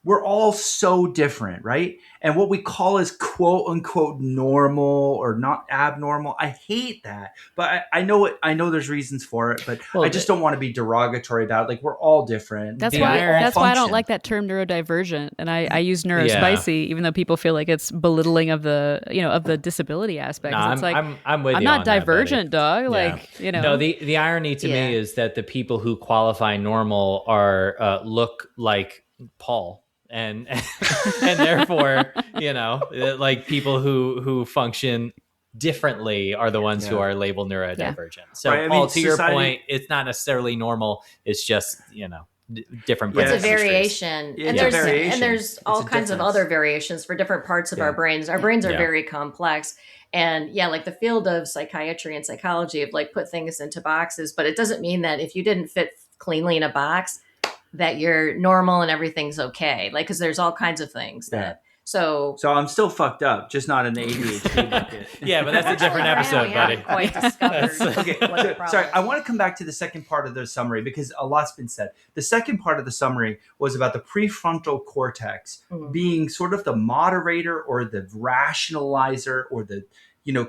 we're all so different, right? And what we call as quote unquote normal or not abnormal, I hate that. But I know it. I know there's reasons for it, but Well, I just don't want to be derogatory about it. Like we're all different. That's The why iron- that's why I don't function. like that term neurodivergent, and I use Yeah. neurospicy, even though people feel like it's belittling of the of the disability aspect. No, It's like I'm with I'm you not on that, buddy. divergent, dog. Yeah. Like No, the irony to me Yeah. is that the people who qualify normal are look like Paul, and and therefore, like people who function differently are the ones who Yeah. are labeled neurodivergent. So, Right, I Paul, mean, to your society- point, it's not necessarily normal. It's just different. Yeah, It's a brain chemistries. variation, Yeah, and it's a there's variation. and there's It's all a kinds of difference. other variations for different parts of Yeah. our brains. Our brains are Yeah. very complex, and like the field of psychiatry and psychology have like put things into boxes, but it doesn't mean that if you didn't fit cleanly in a box that you're normal and everything's okay. Like because there's all kinds of things Yeah. that so. So I'm still fucked up, just not in the ADHD bucket. Yeah, but that's a different Actually, episode, we buddy. haven't quite discovered Okay, what the so, problem sorry. is. I want to come back to the second part of the summary because a lot's been said. The second part of the summary was about the prefrontal cortex Mhm. being sort of the moderator or the rationalizer or the,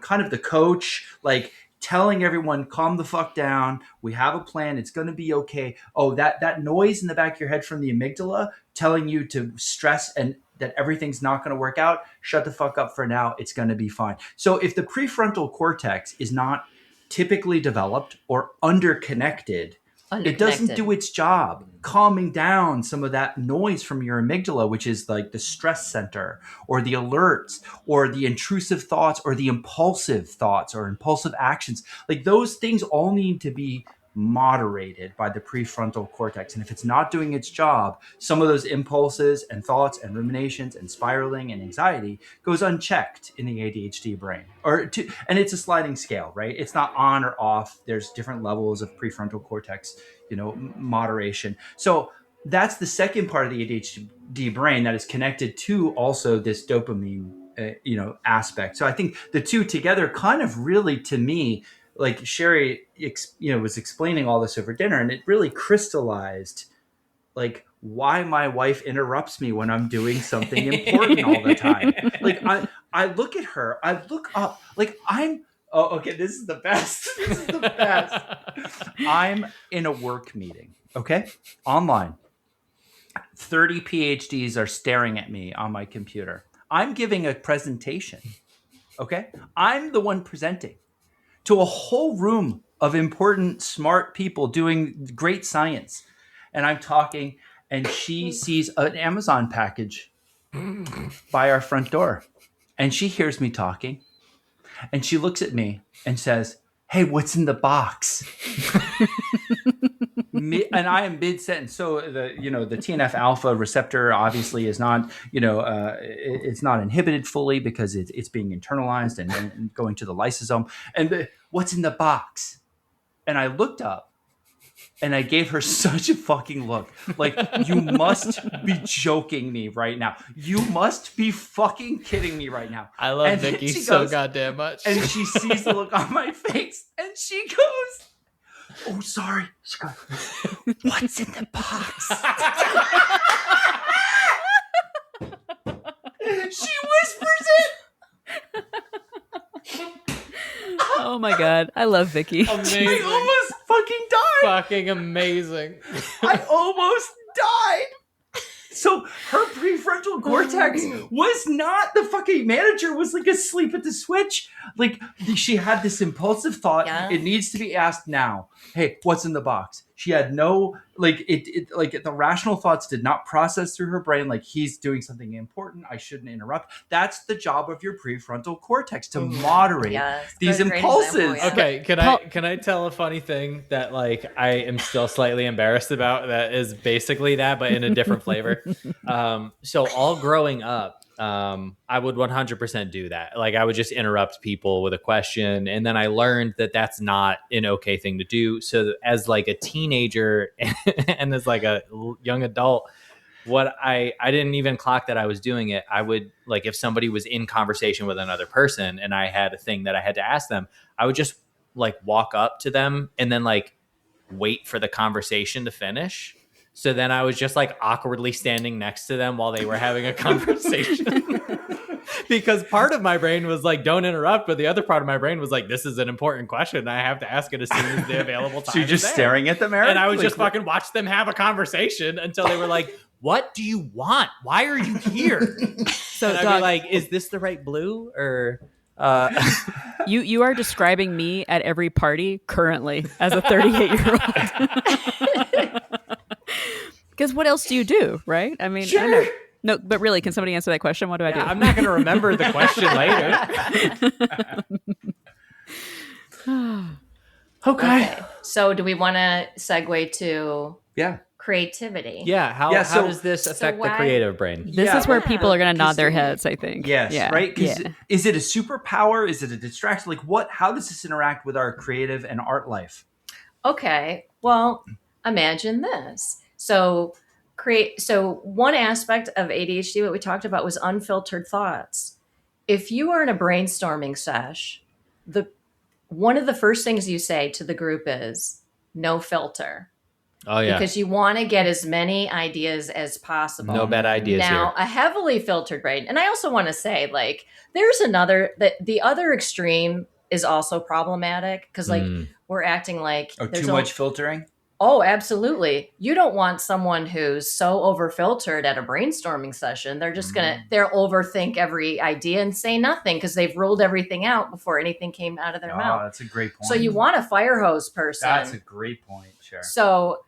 kind of the coach, like telling everyone, calm the fuck down. We have a plan. It's going to be okay. Oh, that noise in the back of your head from the amygdala telling you to stress and that everything's not going to work out. Shut the fuck up for now. It's going to be fine. So if the prefrontal cortex is not typically developed or underconnected, it doesn't do its job calming down some of that noise from your amygdala, which is like the stress center or the alerts or the intrusive thoughts or the impulsive thoughts or impulsive actions. Like those things all need to be moderated by the prefrontal cortex. And if it's not doing its job, some of those impulses and thoughts and ruminations and spiraling and anxiety goes unchecked in the ADHD brain. And it's a sliding scale, right? It's not on or off. There's different levels of prefrontal cortex, moderation. So that's the second part of the ADHD brain that is connected to also this dopamine, aspect. So I think the two together kind of really, to me, like Sherry, was explaining all this over dinner, and it really crystallized like why my wife interrupts me when I'm doing something important all the time. Like I look at her, I look up, like okay, this is the best. This is the best. I'm in a work meeting, okay? Online. 30 PhDs are staring at me on my computer. I'm giving a presentation, okay? I'm the one presenting to a whole room of important, smart people doing great science. And I'm talking, and she sees an Amazon package by our front door. And she hears me talking. And she looks at me and says, "Hey, what's in the box?" And I am mid-sentence. So the TNF alpha receptor obviously is not, it's not inhibited fully because it's being internalized and going to the lysosome. And what's in the box? And I looked up and I gave her such a fucking look. Like, you must be joking me right now. You must be fucking kidding me right now. I love And Vicky she so goes- goddamn much. And she sees the look on my face and she goes, "Oh, sorry." She goes, "What's in the box?" She whispers it. oh my god, I love Vicky. I Amazing. almost fucking died. Fucking amazing. I almost died. So her prefrontal cortex was not the fucking manager, was like asleep at the switch. Like she had this impulsive thought. Yeah. It needs to be asked now. Hey, what's in the box? She had no, like the rational thoughts did not process through her brain. Like, he's doing something important. I shouldn't interrupt. That's the job of your prefrontal cortex, to moderate Yes, these great impulses. example, yeah. Okay, can I tell a funny thing that like I am still slightly embarrassed about, that is basically that but in a different flavor. So all growing up, I would 100% do that. Like, I would just interrupt people with a question, and then I learned that that's not an okay thing to do. So as like a teenager and as like a young adult, what I didn't even clock that I was doing it. I would, like, if somebody was in conversation with another person and I had a thing that I had to ask them, I would just like walk up to them and then like wait for the conversation to finish. So then I was just like awkwardly standing next to them while they were having a conversation. Because part of my brain was like, don't interrupt. But the other part of my brain was like, this is an important question. I have to ask it as soon as the available time. So you're just staring at them, Eric? And I would just fucking watch them have a conversation until they were like, what do you want? Why are you here? So I'd be like, is this the right blue? Or you are describing me at every party currently as a 38-year-old. Because what else do you do, right? I mean, sure. I don't know. No, but really, can somebody answer that question? What do I do? I'm not going to remember the question later. Okay. So do we want to segue to Yeah. creativity? Yeah. How does this affect the creative brain? This is where people are going to nod their heads, I think. Yes, right? Because is it a superpower? Is it a distraction? Like how does this interact with our creative and art life? Okay. Well, imagine this. So one aspect of ADHD, what we talked about, was unfiltered thoughts. If you are in a brainstorming sesh, one of the first things you say to the group is no filter. Oh, yeah. Because you want to get as many ideas as possible. No bad ideas now, here. A heavily filtered brain. And I also want to say, like, there's the other extreme is also problematic because, like, we're acting like... too much filtering? Oh, absolutely. You don't want someone who's so over-filtered at a brainstorming session. They're just they'll overthink every idea and say nothing because they've ruled everything out before anything came out of their mouth. That's a great point. So you want a fire hose person. That's a great point, sure. So,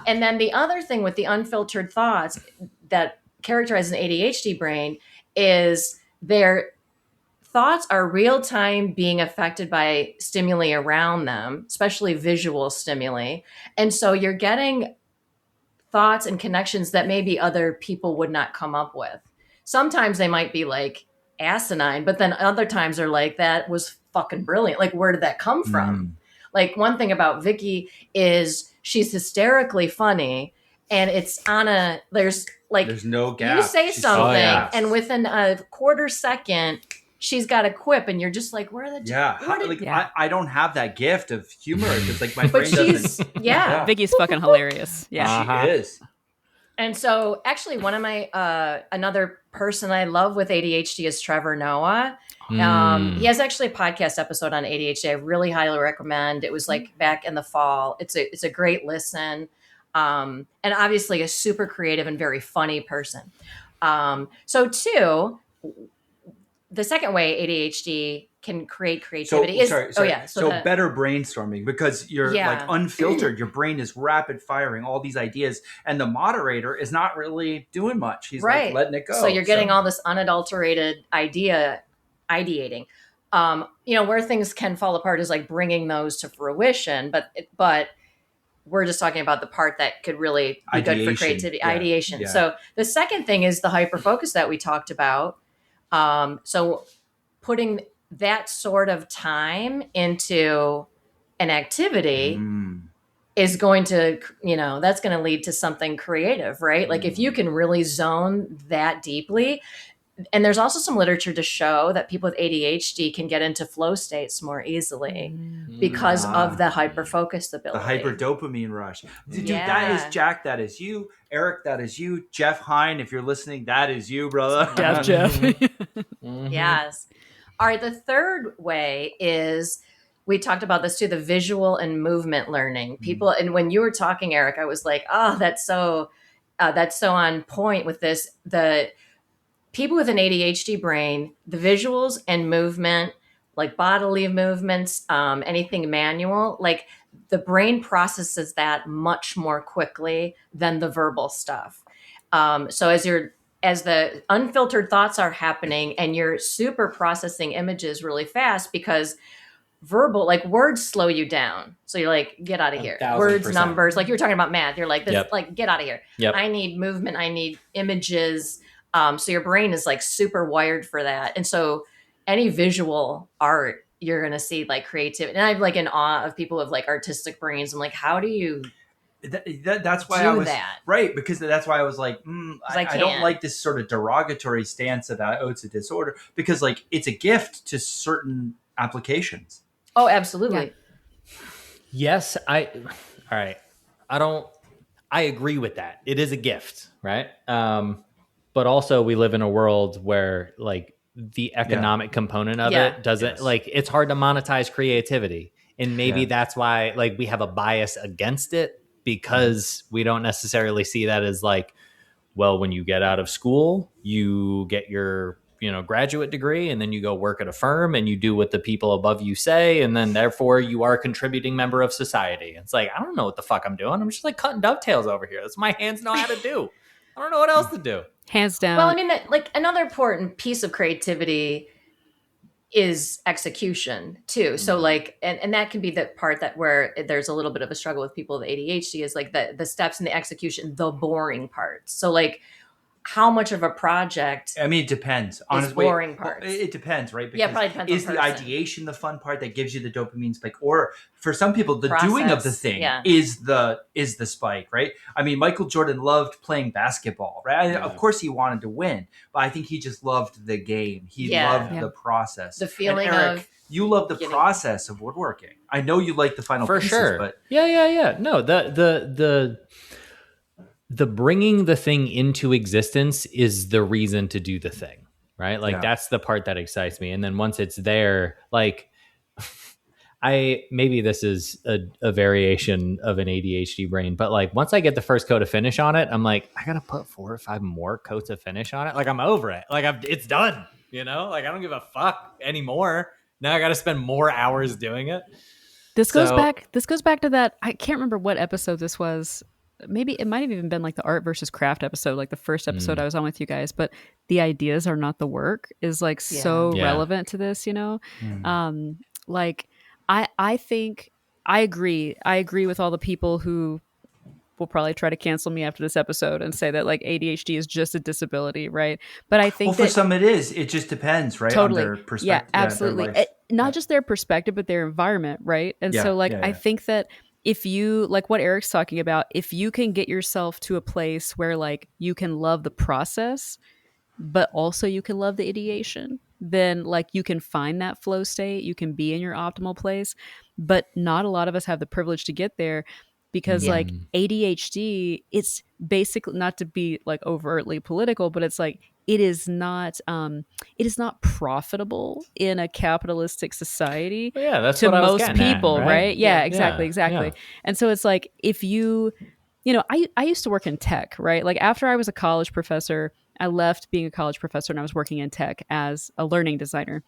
and then the other thing with the unfiltered thoughts that characterize an ADHD brain is their thoughts are real time being affected by stimuli around them, especially visual stimuli. And so you're getting thoughts and connections that maybe other people would not come up with. Sometimes they might be like asinine, but then other times they're like, that was fucking brilliant. Like, where did that come from? Like, one thing about Vicky is she's hysterically funny, and it's there's no gap. You say something, and within a quarter second, she's got a quip, and you're just like, where the... I don't have that gift of humor because like my brain doesn't... Vicky's fucking hilarious. Yeah, she is. And so actually one of my, another person I love with ADHD is Trevor Noah. He has actually a podcast episode on ADHD. I really highly recommend. It was like back in the fall. It's a great listen. And obviously a super creative and very funny person. So two, the second way ADHD can create creativity is better brainstorming because you're like unfiltered. Your brain is rapid firing all these ideas, and the moderator is not really doing much. He's like letting it go. So you're getting all this unadulterated ideating. Where things can fall apart is like bringing those to fruition, but we're just talking about the part that could really be good for creativity, ideation. Yeah. So the second thing is the hyperfocus that we talked about. So putting that sort of time into an activity is going to, that's going to lead to something creative, right? Like if you can really zone that deeply. And there's also some literature to show that people with ADHD can get into flow states more easily because of the hyperfocused ability. The hyperdopamine rush. Dude, that is Jack. That is you. Eric, that is you. Jeff Hine, if you're listening, that is you, brother. Jeff. Yes. All right. The third way is, we talked about this too, the visual and movement learning. People, and when you were talking, Eric, I was like, oh, that's so on point with this. The people with an ADHD brain, the visuals and movement, like bodily movements, anything manual, like the brain processes that much more quickly than the verbal stuff. So as the unfiltered thoughts are happening and you're super processing images really fast, because verbal, like words slow you down. So you're like, get out of here. 1,000%. Words, numbers, like you were talking about math. You're like, this, Yep. get out of here. Yep. I need movement. I need images. So your brain is like super wired for that. And so any visual art, you're going to see like creativity. And I'm like in awe of people with like artistic brains. I'm like, how do you that's why I was that? Right. Because that's why I was like, I don't like this sort of derogatory stance about, it's a disorder, because like it's a gift to certain applications. Oh, absolutely. Yeah. Yes. All right. I agree with that. It is a gift, right? But also we live in a world where like the economic component of it doesn't like, it's hard to monetize creativity. And maybe that's why like we have a bias against it, because we don't necessarily see that as like, well, when you get out of school, you get your, graduate degree, and then you go work at a firm and you do what the people above you say. And then therefore you are a contributing member of society. It's like, I don't know what the fuck I'm doing. I'm just like cutting dovetails over here. That's what my hands know how to do. I don't know what else to do. Hands down. Well, I mean, like another important piece of creativity is execution too. So like, and that can be the part that where there's a little bit of a struggle with people with ADHD is like the steps in the execution, the boring parts. So like, how much of a project? I mean, it depends. Honestly, boring parts. It depends, right? Because probably depends. Is the ideation the fun part that gives you the dopamine spike, or for some people, the doing of the thing is the spike, right? I mean, Michael Jordan loved playing basketball, right? Of course, he wanted to win, but I think he just loved the game. He loved the process, the feeling Eric, of. You love the process of woodworking. I know you like the final pieces, sure. But No, the bringing the thing into existence is the reason to do the thing, right? Like that's the part that excites me. And then once it's there, like maybe this is a variation of an ADHD brain, but like once I get the first coat of finish on it, I'm like, I got to put 4 or 5 more coats of finish on it. Like I'm over it. Like it's done, like I don't give a fuck anymore. Now I got to spend more hours doing it. This goes back to that. I can't remember what episode this was. Maybe it might have even been like the art versus craft episode, like the first episode I was on with you guys, but the ideas are not the work is like so relevant to this, like I think I agree with all the people who will probably try to cancel me after this episode and say that like ADHD is just a disability, right? But I think for some it is. It just depends, right? Totally. On their perspective. Yeah, absolutely. Not just their perspective, but their environment, right? And so like I think that if you, like what Eric's talking about, if you can get yourself to a place where like you can love the process, but also you can love the ideation, then like you can find that flow state, you can be in your optimal place. But not a lot of us have the privilege to get there because like ADHD, it's basically, not to be like overtly political, but it's like it is not profitable in a capitalistic society that's to what most I was people, at, right? Yeah, exactly. Yeah. And so it's like if you I used to work in tech, right? Like after I was a college professor, I left being a college professor and I was working in tech as a learning designer.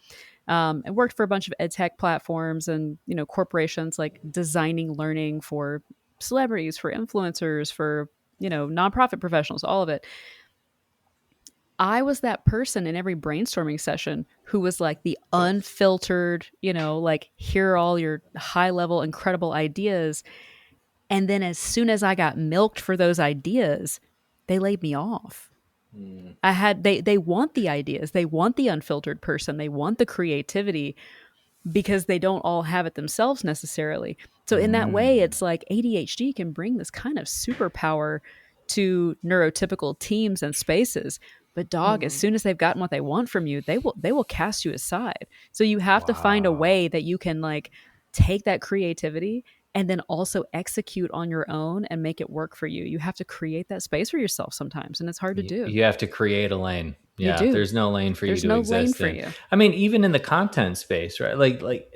I worked for a bunch of ed tech platforms and corporations, like designing learning for celebrities, for influencers, for nonprofit professionals, all of it. I was that person in every brainstorming session who was like the unfiltered, like here are all your high level, incredible ideas. And then as soon as I got milked for those ideas, they laid me off. They want the ideas. They want the unfiltered person. They want the creativity because they don't all have it themselves necessarily. So in that way, it's like ADHD can bring this kind of superpower to neurotypical teams and spaces. But as soon as they've gotten what they want from you, they will cast you aside. So you have to find a way that you can like take that creativity and then also execute on your own and make it work for you. You have to create that space for yourself sometimes, and it's hard to do. You have to create a lane. Yeah, you do. There's no lane for There's you to no exist lane in. for you. I mean, even in the content space, right? Like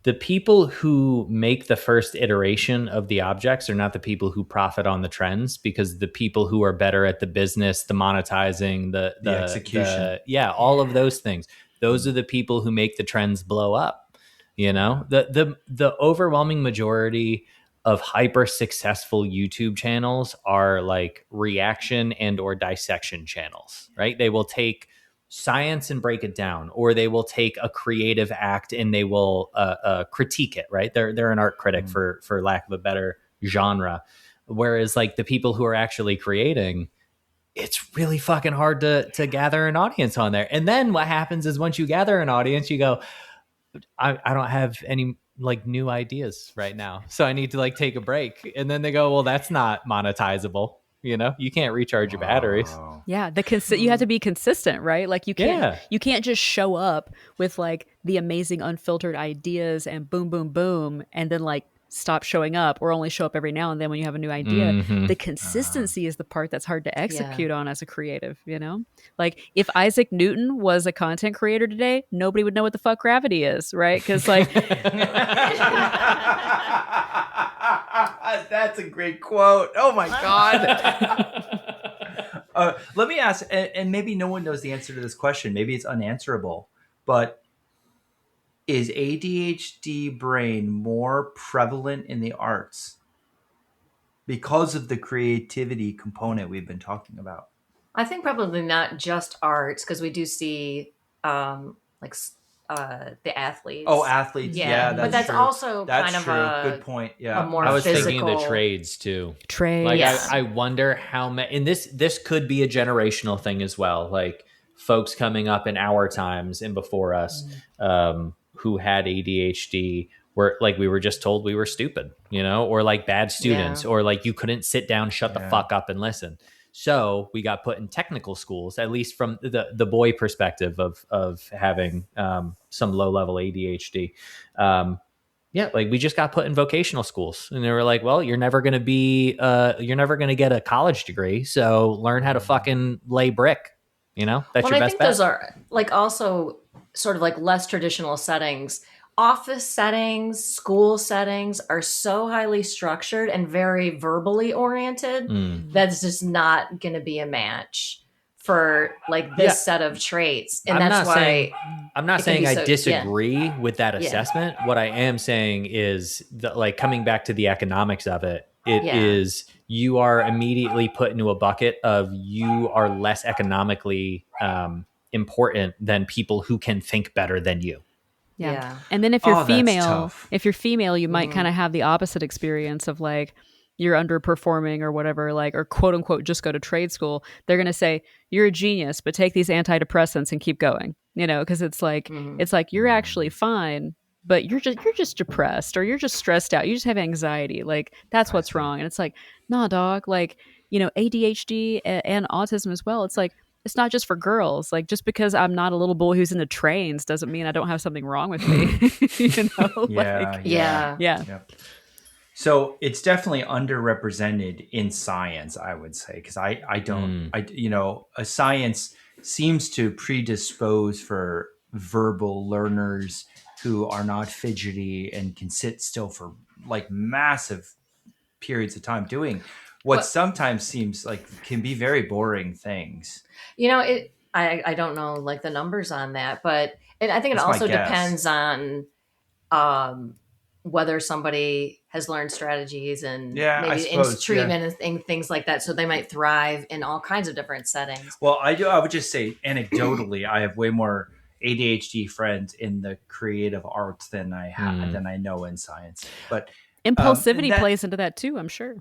the people who make the first iteration of the objects are not the people who profit on the trends, because the people who are better at the business, the monetizing, the execution, all of those things, those are the people who make the trends blow up. The overwhelming majority of hyper successful YouTube channels are like reaction and or dissection channels, right? They will take science and break it down, or they will take a creative act and they will critique it, right? They're an art critic for lack of a better genre. Whereas like the people who are actually creating, it's really fucking hard to gather an audience on there. And then what happens is once you gather an audience, you go, I don't have any like new ideas right now, so I need to like take a break. And then they go, well, that's not monetizable. You can't recharge your batteries. Yeah, you have to be consistent, right? Like you can't just show up with like the amazing unfiltered ideas and boom, boom, boom, and then like stop showing up or only show up every now and then when you have a new idea. Mhm. The consistency is the part that's hard to execute on as a creative, you know? Like if Isaac Newton was a content creator today, nobody would know what the fuck gravity is, right? Because like that's a great quote. Oh my God. Let me ask, and maybe no one knows the answer to this question. Maybe it's unanswerable, but is ADHD brain more prevalent in the arts because of the creativity component we've been talking about? I think probably not just arts, because we do see like the athletes. Oh, athletes. Yeah, but that's true. also That's kind of true. Good point. Yeah. a more I was physical. thinking of the trades too. trades. Like Yeah. I wonder how many, and this could be a generational thing as well. Like folks coming up in our times and before us, who had ADHD were like, we were just told we were stupid, you know, or like bad students, or like you couldn't sit down, shut the fuck up and listen. So we got put in technical schools, at least from the boy perspective of having some low level ADHD. Yeah, like we just got put in vocational schools, and they were like, "Well, you're never going to get a college degree, so learn how to fucking lay brick." You know, that's your I best think bet. those are like also sort of like less traditional settings. Office settings, school settings are so highly structured and very verbally oriented that's just not going to be a match for like this set of traits. And that's why I'm not it can saying be I so- disagree with that assessment. What I am saying is that, like, coming back to the economics of it, it is you are immediately put into a bucket of you are less economically important than people who can think better than you. Yeah. And then if Oh, you're that's female, tough. you might kind of have the opposite experience of like you're underperforming or whatever, like, or quote unquote, just go to trade school. They're going to say you're a genius, but take these antidepressants and keep going, you know, because it's like you're actually fine, but you're just depressed or you're just stressed out. You just have anxiety. Like that's what's wrong. And it's like, nah, dog, like, you know, ADHD and autism as well. It's like, it's not just for girls. Like just because I'm not a little boy who's into trains doesn't mean I don't have something wrong with me. You know? Yeah. So it's definitely underrepresented in science, I would say, because a science seems to predispose for verbal learners who are not fidgety and can sit still for like massive periods of time doing what sometimes seems like can be very boring things. You know, I don't know like the numbers on that, but I think it That's my also guess. depends on whether somebody has learned strategies and maybe in treatment and things like that. So they might thrive in all kinds of different settings. Well, I would just say anecdotally, I have way more ADHD friends in the creative arts than I know in science. But impulsivity plays into that too, I'm sure.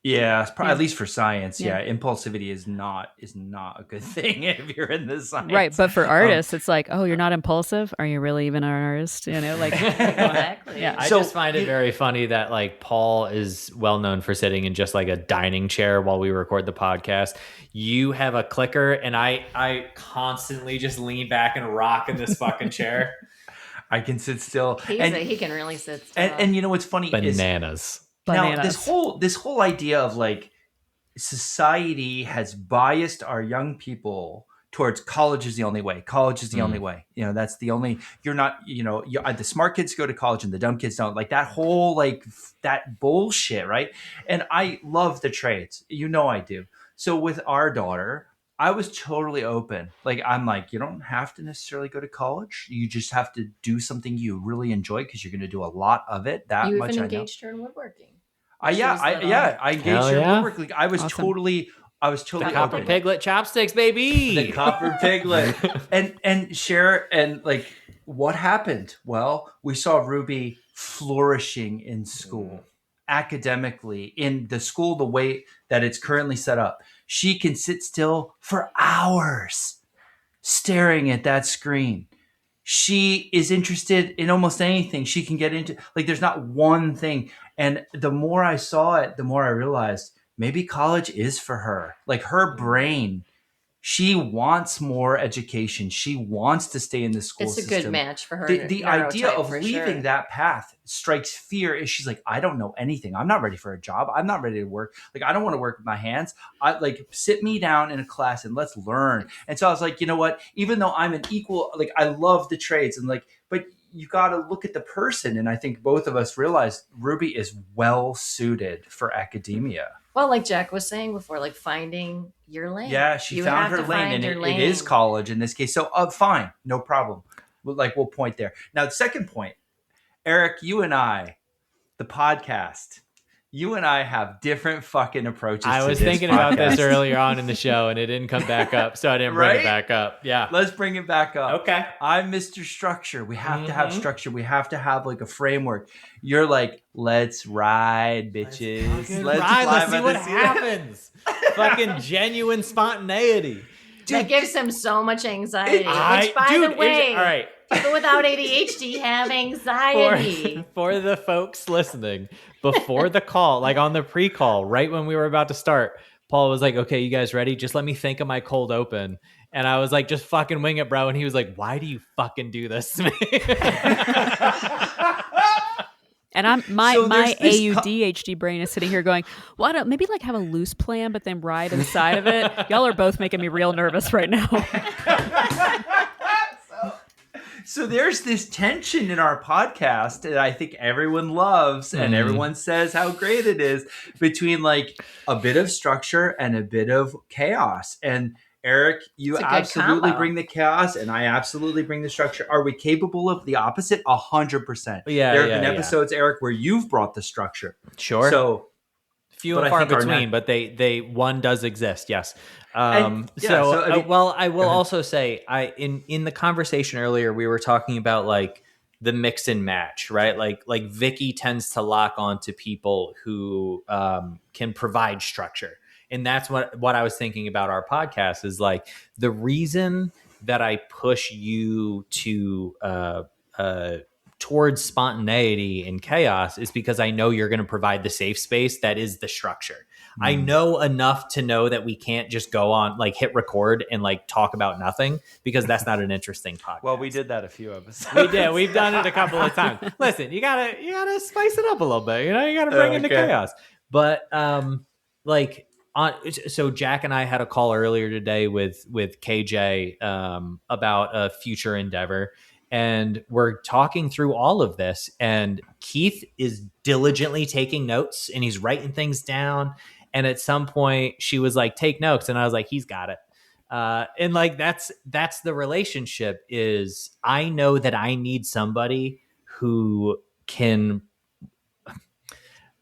Yeah, at least for science. Yeah. Impulsivity is not a good thing if you're in the science. Right, but for artists, it's like, oh, you're not impulsive? Are you really even an artist? You know, like exactly. Yeah. I just find it very funny that like Paul is well known for sitting in just like a dining chair while we record the podcast. You have a clicker, and I constantly just lean back and rock in this fucking chair. I can sit still. He can really sit still. And you know what's funny Bananas. Now, this whole idea of like society has biased our young people towards college is the only way. College is the only way. You know, that's the only. You're not. You know, the smart kids go to college and the dumb kids don't. Like that whole that bullshit, right? And I love the trades. You know, I do. So with our daughter, I was totally open. Like I'm like, you don't have to necessarily go to college. You just have to do something you really enjoy because you're going to do a lot of it. You even engaged her in woodworking. I engaged her in woodworking. I was awesome. totally The copper open. piglet chopsticks, baby. The copper piglet. and share and like what happened? Well, we saw Ruby flourishing in school, academically, in the school the way that it's currently set up. She can sit still for hours staring at that screen. She is interested in almost anything she can get into. Like there's not one thing. And the more I saw it, the more I realized maybe college is for her. Like her brain She wants more education. She wants to stay in the school It's a system. good match for her. The idea neurotype, of for leaving sure. that path strikes fear. Is she's like, I don't know anything. I'm not ready for a job. I'm not ready to work. Like, I don't want to work with my hands. I like sit me down in a class and let's learn. And so I was like, you know what? Even though I'm an equal, like I love the trades and like, but you got to look at the person. And I think both of us realized Ruby is well suited for academia. Well, like Jack was saying before, like finding your lane. Yeah, she You found have her to lane, find and your it is lane. college in this case. So, fine, no problem. We'll point there. Now, the second point, Eric, you and I, the podcast, you and I have different fucking approaches I to was this thinking podcast. about this earlier on in the show, and it didn't come back up, so I didn't bring Right? it back up. Yeah. Let's bring it back up. Okay. I'm Mr. Structure. We have to have structure. We have to have like a framework. You're like, let's ride, bitches. Let's fly see by what the seat. happens. Fucking genuine spontaneity. That gives him so much anxiety. Which, by Dude, the way, all right. people without ADHD have anxiety. For the folks listening, before the call, like on the pre-call, right when we were about to start, Paul was like, okay, you guys ready? Just let me think of my cold open. And I was like, just fucking wing it, bro. And he was like, why do you fucking do this to me? And I'm my So there's this ADHD brain is sitting here going, well, I don't, maybe like have a loose plan, but then ride inside of it. Y'all are both making me real nervous right now. So there's this tension in our podcast that I think everyone loves and everyone says how great it is between like a bit of structure and a bit of chaos. And Eric, you It's a good absolutely combo. bring the chaos and I absolutely bring the structure. Are we capable of the opposite? 100%. Yeah, There have yeah, been yeah. episodes, Eric, where you've brought the structure. Sure. So few but and I far think our between, net- but they one does exist. Yes. And, yeah, so, I mean- Well, I will ahead. also say, in the conversation earlier, we were talking about like the mix and match, right? Like Vicky tends to lock on to people who can provide structure. And that's what I was thinking about our podcast is like the reason that I push you to towards spontaneity and chaos is because I know you're going to provide the safe space that is the structure. I know enough to know that we can't just go on like hit record and like talk about nothing because that's not an interesting podcast. Well, we did that a few episodes. We did. We've done it a couple of times. Listen, you gotta spice it up a little bit. You know, you gotta bring in the Okay. chaos. But like so Jack and I had a call earlier today with KJ about a future endeavor. And we're talking through all of this. And Keith is diligently taking notes and he's writing things down. And at some point she was like, take notes. And I was like, he's got it. And like, that's the relationship is I know that I need somebody who can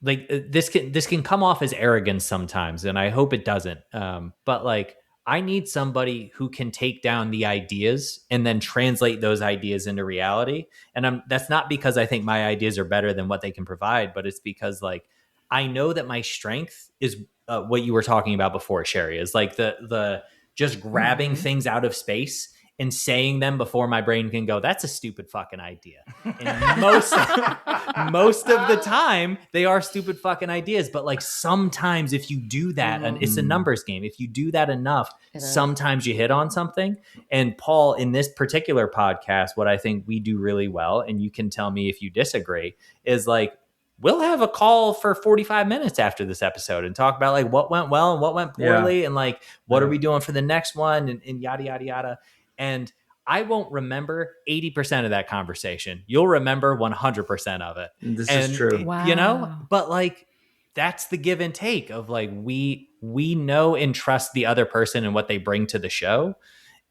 like this can come off as arrogance sometimes. And I hope it doesn't. But like, I need somebody who can take down the ideas and then translate those ideas into reality. And that's not because I think my ideas are better than what they can provide, but it's because like, I know that my strength is what you were talking about before, Sherry, is like the just grabbing things out of space and saying them before my brain can go, that's a stupid fucking idea. And most of the time they are stupid fucking ideas. But like sometimes if you do that, and it's a numbers game, if you do that enough, sometimes you hit on something. And Paul, in this particular podcast, what I think we do really well, and you can tell me if you disagree, is like, we'll have a call for 45 minutes after this episode and talk about like what went well and what went poorly and like, what are we doing for the next one and yada, yada, yada. And I won't remember 80% of that conversation. You'll remember 100% of it. This is true. Wow. You know, but like, that's the give and take of like, we know and trust the other person and what they bring to the show.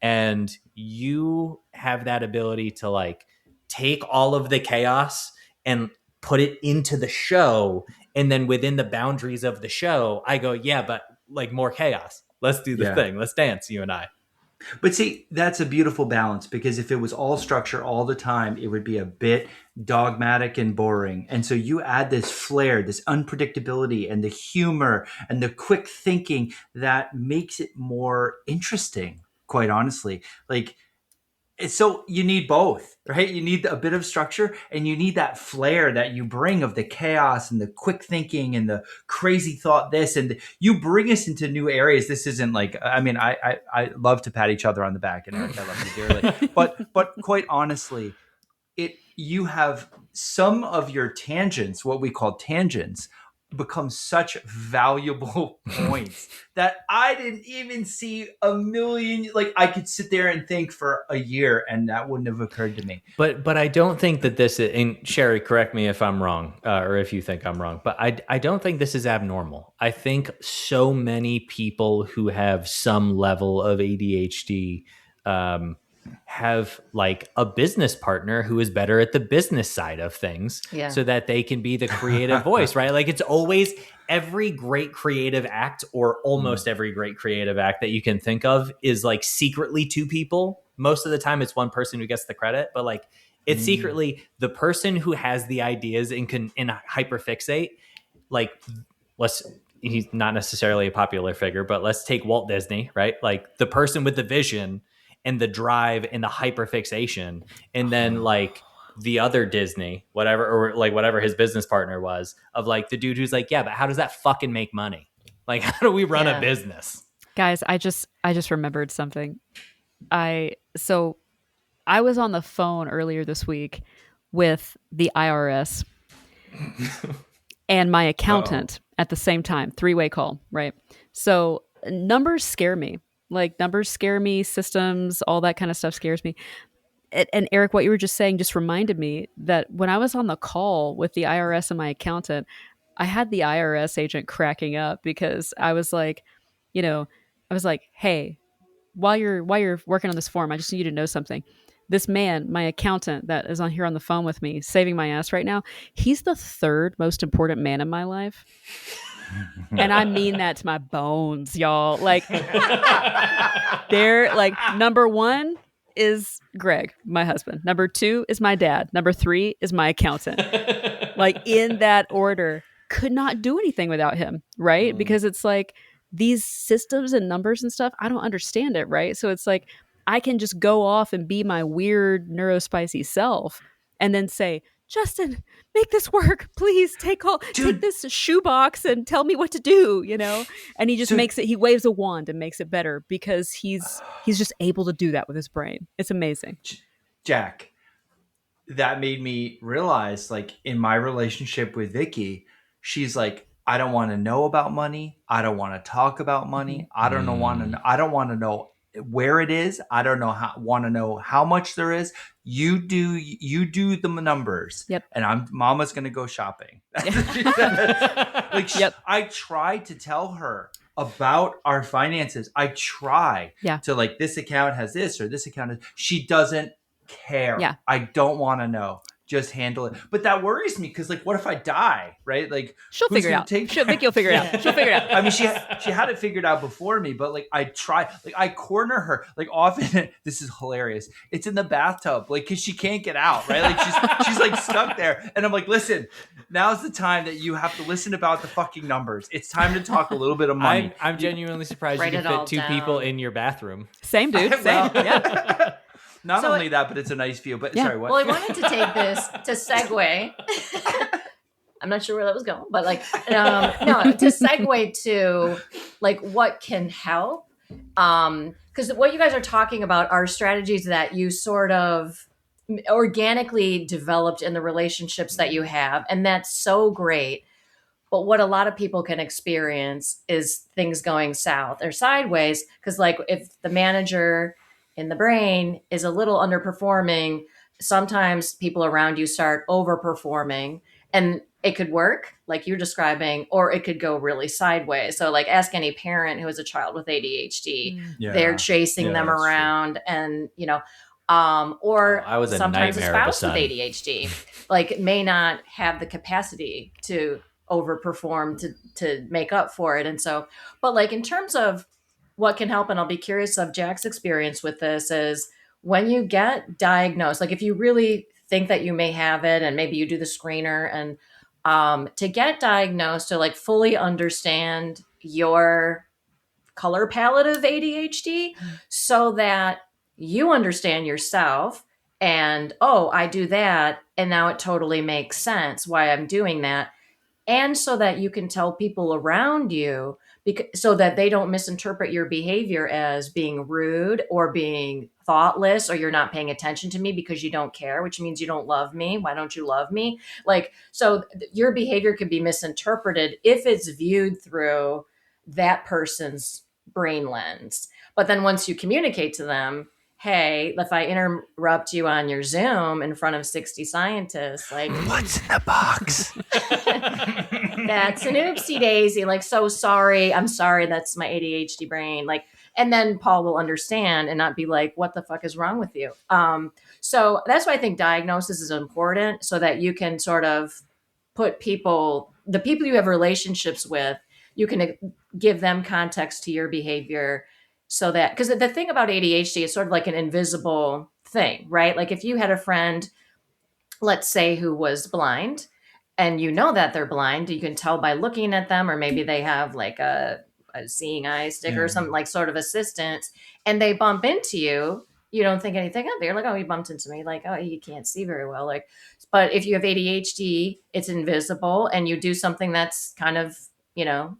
And you have that ability to like take all of the chaos and put it into the show. And then within the boundaries of the show, I go, yeah, but like more chaos. Let's do the thing. Let's dance, you and I. But see, that's a beautiful balance because if it was all structure all the time, it would be a bit dogmatic and boring. And so you add this flair, this unpredictability and the humor and the quick thinking that makes it more interesting, quite honestly. Like so you need both, right? You need a bit of structure, and you need that flair that you bring of the chaos and the quick thinking and the crazy thought this, and you bring us into new areas. This isn't like, I mean, I love to pat each other on the back, and Eric, I love you dearly. But quite honestly, you have some of your tangents, what we call tangents, become such valuable points that I didn't even see a million. Like, I could sit there and think for a year, and that wouldn't have occurred to me. But I don't think that this is, and Sherry, correct me if I'm wrong, or if you think I'm wrong, but I don't think this is abnormal. I think so many people who have some level of ADHD have like a business partner who is better at the business side of things, so that they can be the creative voice, right? Like, it's always every great creative act, or almost every great creative act that you can think of, is like secretly two people. Most of the time it's one person who gets the credit, but like, it's secretly the person who has the ideas and can hyperfixate. Like, he's not necessarily a popular figure, but let's take Walt Disney, right? Like, the person with the vision and the drive and the hyperfixation, and then like the other Disney, whatever, or like whatever his business partner was, of like the dude who's like, yeah, but how does that fucking make money? Like, how do we run a business? Guys, I just remembered something. So I was on the phone earlier this week with the IRS and my accountant at the same time, three-way call, right? So numbers scare me. Like, numbers scare me, systems, all that kind of stuff scares me. And Eric, what you were just saying just reminded me that when I was on the call with the IRS and my accountant, I had the IRS agent cracking up because I was like, hey, while you're working on this form, I just need you to know something. This man, my accountant that is on here on the phone with me, saving my ass right now, he's the third most important man in my life. And I mean that to my bones, y'all. Like, they're like, number one is Greg, my husband. Number two is my dad. Number three is my accountant. Like, in that order. Could not do anything without him, right? Because it's like, these systems and numbers and stuff, I don't understand it, right? So it's like, I can just go off and be my weird neurospicy self and then say, Justin, make this work. Please take this shoebox and tell me what to do, And he just he waves a wand and makes it better because he's just able to do that with his brain. It's amazing. Jack, that made me realize, like, in my relationship with Vicky, she's like, I don't want to know about money. I don't want to talk about money. I don't want to know where it is. I don't want to know how much there is. You do the numbers. Yep. And Mama's going to go shopping. I try to tell her about our finances. I try to, like, this account has this or this account has, she doesn't care. Yeah. I don't want to know. Just handle it. But that worries me because, like, what if I die, right? Like, she'll figure it out. Vicky will figure it out. She'll figure it out. I mean, she had it figured out before me, but like, I try, like, I corner her, like, often. This is hilarious. It's in the bathtub, like, because she can't get out, right? Like, she's like stuck there, and I'm like, listen, now's the time that you have to listen about the fucking numbers. It's time to talk a little bit of money. I'm genuinely surprised you can fit two people in your bathroom. Same, dude. Same. Yeah. Not only that, but it's a nice view. But sorry, what? Well, I wanted to take this to segue. I'm not sure where that was going, but like, no, to segue to like what can help. Because what you guys are talking about are strategies that you sort of organically developed in the relationships that you have. And that's so great. But what a lot of people can experience is things going south or sideways. Because like, if the manager in the brain is a little underperforming, sometimes people around you start overperforming, and it could work like you're describing, or it could go really sideways. So like, ask any parent who has a child with ADHD, they're chasing them around, and or I was sometimes a spouse with son. ADHD like may not have the capacity to overperform to make up for it. And so, but like, in terms of what can help, and I'll be curious of Jack's experience with this, is when you get diagnosed, like if you really think that you may have it, and maybe you do the screener, and to get diagnosed, to like fully understand your color palette of ADHD, so that you understand yourself, and oh, I do that, and now it totally makes sense why I'm doing that, and so that you can tell people around you, because, so that they don't misinterpret your behavior as being rude or being thoughtless, or you're not paying attention to me because you don't care, which means you don't love me. Why don't you love me? Like, so your behavior can be misinterpreted if it's viewed through that person's brain lens. But then once you communicate to them, hey, if I interrupt you on your Zoom in front of 60 scientists, like, What's in the box? that's an oopsie daisy. Like, so sorry. I'm sorry. That's my ADHD brain. Like, and then Paul will understand and not be like, what the fuck is wrong with you? So that's why I think diagnosis is important, so that you can sort of put people, the people you have relationships with, you can give them context to your behavior, so that, because the thing about ADHD is sort of like an invisible thing, right? Like if you had a friend, let's say, who was blind, and you know that they're blind, you can tell by looking at them, or maybe they have like a seeing eye sticker or something, like sort of assistance, and they bump into you, you don't think anything of it. You're like, oh, you bumped into me. Like, oh, you can't see very well. Like, but if you have ADHD, it's invisible, and you do something that's kind of, you know,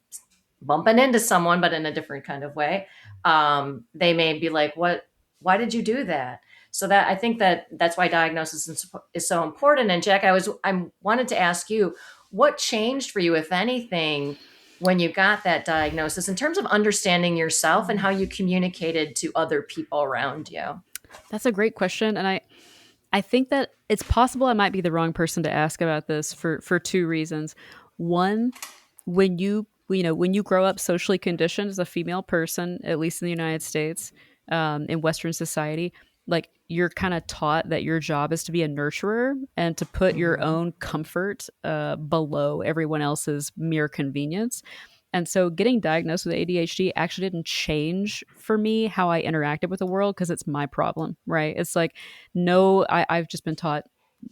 bumping into someone, but in a different kind of way. They may be like, what, why did you do that? So that, I think that that's why diagnosis is so important. And Jack, I wanted to ask you, what changed for you, if anything, when you got that diagnosis, in terms of understanding yourself and how you communicated to other people around you? That's a great question, and I think that it's possible I might be the wrong person to ask about this for two reasons. One, when you grow up socially conditioned as a female person, at least in the United States, in Western society, like you're kind of taught that your job is to be a nurturer and to put your Mhm. own comfort below everyone else's mere convenience. And so getting diagnosed with ADHD actually didn't change for me how I interacted with the world, because it's my problem, right? It's like, no, I've just been taught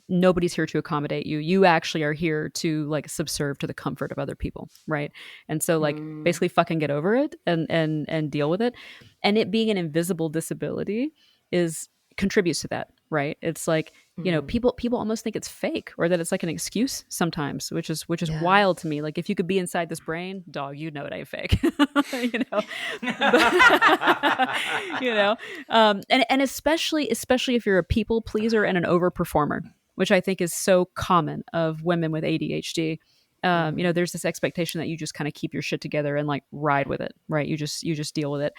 nobody's here to accommodate you. You actually are here to like subserve to the comfort of other people, right? And so like Mm. basically fucking get over it and deal with it. And it being an invisible disability is contributes to that, right? It's like, Mm. people almost think it's fake, or that it's like an excuse sometimes, which is Yeah. wild to me. Like, if you could be inside this brain, dog, you know it ain't fake. you know but, and especially if you're a people pleaser and an overperformer, which I think is so common of women with ADHD. Mm. There's this expectation that you just kind of keep your shit together and like ride with it, right? You just deal with it.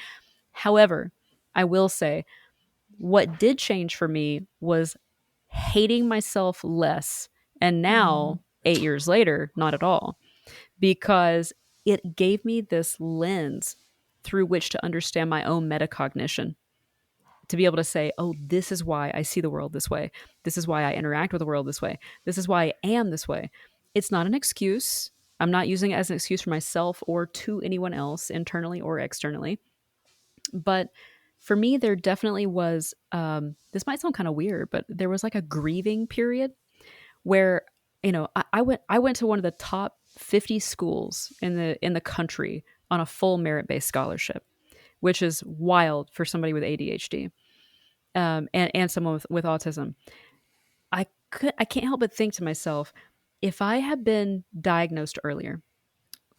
However, I will say what did change for me was hating myself less. And Mm. now, 8 years later, not at all, because it gave me this lens through which to understand my own metacognition, to be able to say, oh, this is why I see the world this way. This is why I interact with the world this way. This is why I am this way. It's not an excuse. I'm not using it as an excuse for myself or to anyone else, internally or externally. But for me, there definitely was, this might sound kind of weird, but there was like a grieving period where, I went to one of the top 50 schools in the country on a full merit-based scholarship, which is wild for somebody with ADHD, and someone with autism. I can't help but think to myself, if I had been diagnosed earlier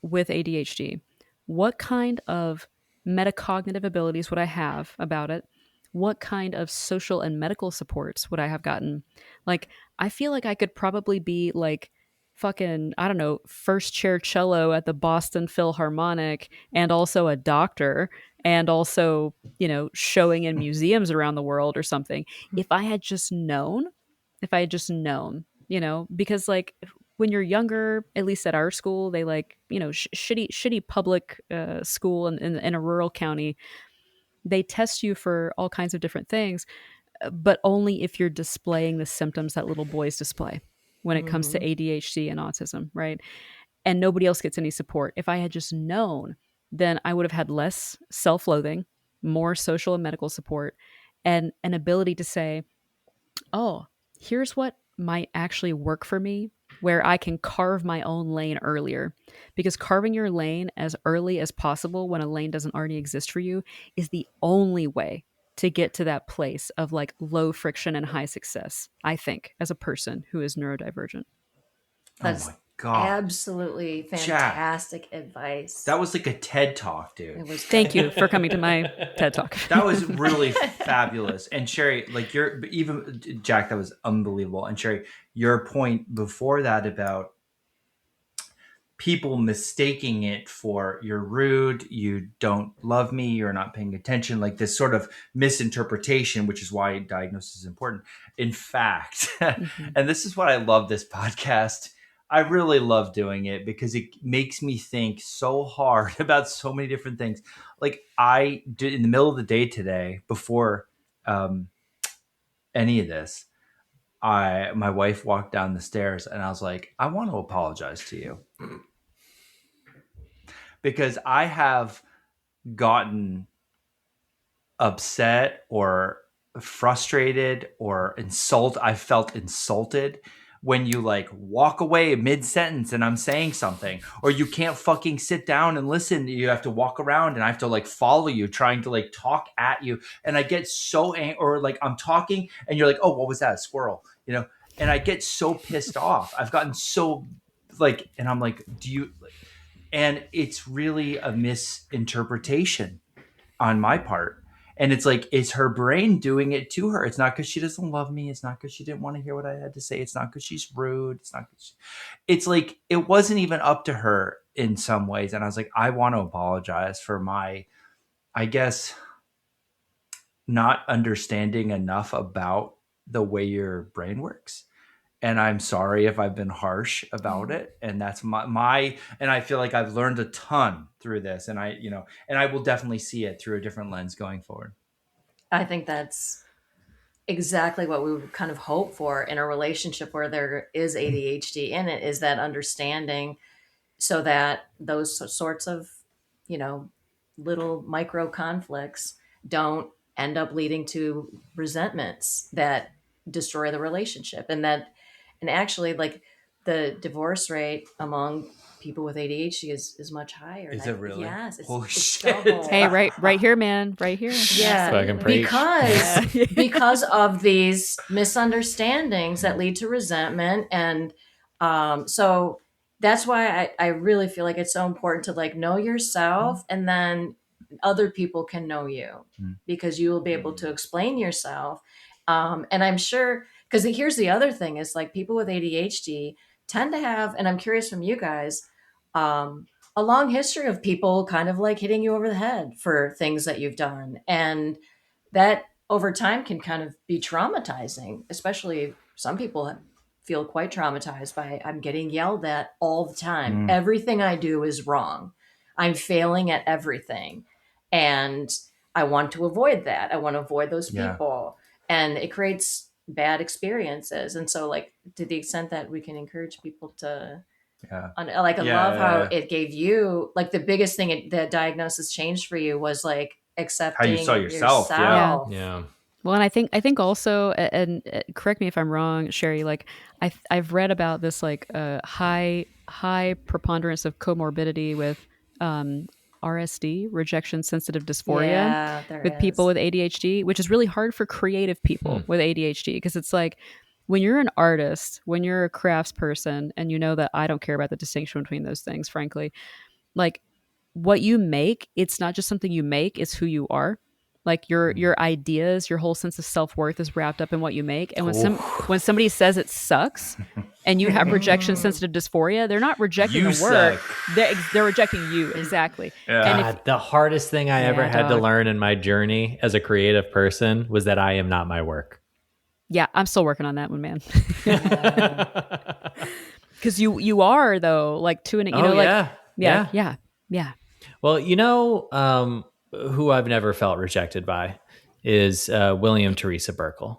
with ADHD, what kind of metacognitive abilities would I have about it? What kind of social and medical supports would I have gotten? Like, I feel like I could probably be like fucking, I don't know, first chair cello at the Boston Philharmonic, and also a doctor, and also, showing in museums around the world or something. If I had just known, because like when you're younger, at least at our school, they like, shitty public school in a rural county, they test you for all kinds of different things, but only if you're displaying the symptoms that little boys display when it comes to Mhm. ADHD and autism, right? And nobody else gets any support. If I had just known, then I would have had less self-loathing, more social and medical support, and an ability to say, oh, here's what might actually work for me, where I can carve my own lane earlier. Because carving your lane as early as possible when a lane doesn't already exist for you is the only way to get to that place of like low friction and high success, I think, as a person who is neurodivergent. Oh That's my God. absolutely Jack. fantastic advice. That was like a TED Talk, dude. It was Thank you for coming to my TED Talk. That was really fabulous. And Sherry, like even Jack, that was unbelievable. And Sherry, your point before that about people mistaking it for you're rude, you don't love me, you're not paying attention, like this sort of misinterpretation, which is why diagnosis is important. In fact, and this is what I love this podcast. I really love doing it because it makes me think so hard about so many different things. Like I did in the middle of the day today, before any of this, my wife walked down the stairs and I was like, I want to apologize to you because I have gotten upset or frustrated or I felt insulted when you like walk away mid-sentence and I'm saying something, or you can't fucking sit down and listen. You have to walk around and I have to like follow you, trying to like talk at you. And I get so angry, or like I'm talking and you're like, oh, what was that? A squirrel, you know? And I get so pissed off. I've gotten so like, and I'm like, and it's really a misinterpretation on my part. And it's like, it's her brain doing it to her. It's not because she doesn't love me. It's not because she didn't want to hear what I had to say. It's not because she's rude. It's not. It's like, it wasn't even up to her in some ways. And I was like, I want to apologize for my, I guess, not understanding enough about the way your brain works. And I'm sorry if I've been harsh about it. And that's my, and I feel like I've learned a ton through this. And I will definitely see it through a different lens going forward. I think that's exactly what we would kind of hope for in a relationship where there is ADHD in it, is that understanding, so that those sorts of, little micro conflicts don't end up leading to resentments that destroy the relationship. And actually, like, the divorce rate among people with ADHD is much higher. Is it really? Yes. Holy it's shit. double. Hey, right here, man. Right here. Yeah, Fucking preach. because of these misunderstandings that lead to resentment. And so that's why I really feel like it's so important to like know yourself, and then other people can know you, because you will be able to explain yourself. And I'm sure, because here's the other thing is, like, people with ADHD tend to have, and I'm curious from you guys, a long history of people kind of like hitting you over the head for things that you've done. And that over time can kind of be traumatizing, especially some people feel quite traumatized by, I'm getting yelled at all the time. Everything I do is wrong. I'm failing at everything. And I want to avoid that. I want to avoid those people. And it creates bad experiences. And so, like, to the extent that we can encourage people to, love how it gave you, like, the biggest thing the diagnosis changed for you was like accepting how you saw yourself. Yeah. Well, and I think also, and correct me if I'm wrong, Sherry, like I've read about this like high preponderance of comorbidity with RSD, rejection sensitive dysphoria, with people with ADHD, which is really hard for creative people with ADHD, because it's like, when you're an artist, when you're a crafts person, and you know that I don't care about the distinction between those things, frankly, like, what you make, it's not just something you make, it's who you are. Like, your ideas, your whole sense of self-worth is wrapped up in what you make. And when somebody says it sucks and you have rejection sensitive dysphoria, they're not rejecting the work. They're rejecting you. Exactly. Yeah. And the hardest thing I ever had to learn in my journey as a creative person was that I am not my work. Yeah, I'm still working on that one, man. Because you are, though, like, to an, yeah. Well, who I've never felt rejected by is William Teresa Burkle.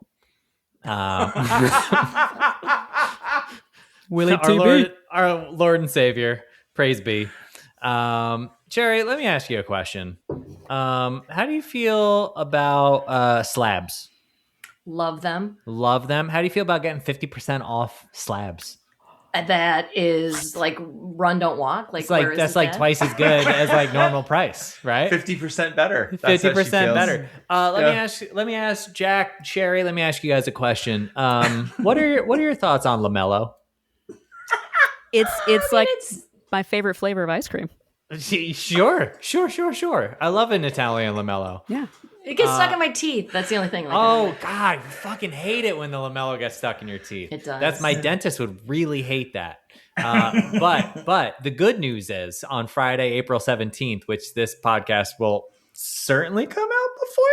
Willie our Lord and Savior, praise be. Cherry, let me ask you a question. How do you feel about Love them. Love them. How do you feel about getting 50% off slabs? that is like run, don't walk. Like, It's like where that's isn't like that? twice as good as like normal price, right? 50% better. That's 50% how she better. feels. Let me ask Jack, Sherry. Let me ask you guys a question. What are your thoughts on LaMelo? It's like It's my favorite flavor of ice cream. Sure. I love an Italian LaMelo. Yeah. it gets stuck in my teeth. That's the only thing. Like, Oh God, you fucking hate it when the LaMelo gets stuck in your teeth. It does. That's my dentist would really hate that. But the good news is on Friday, April 17th, which this podcast will certainly come out before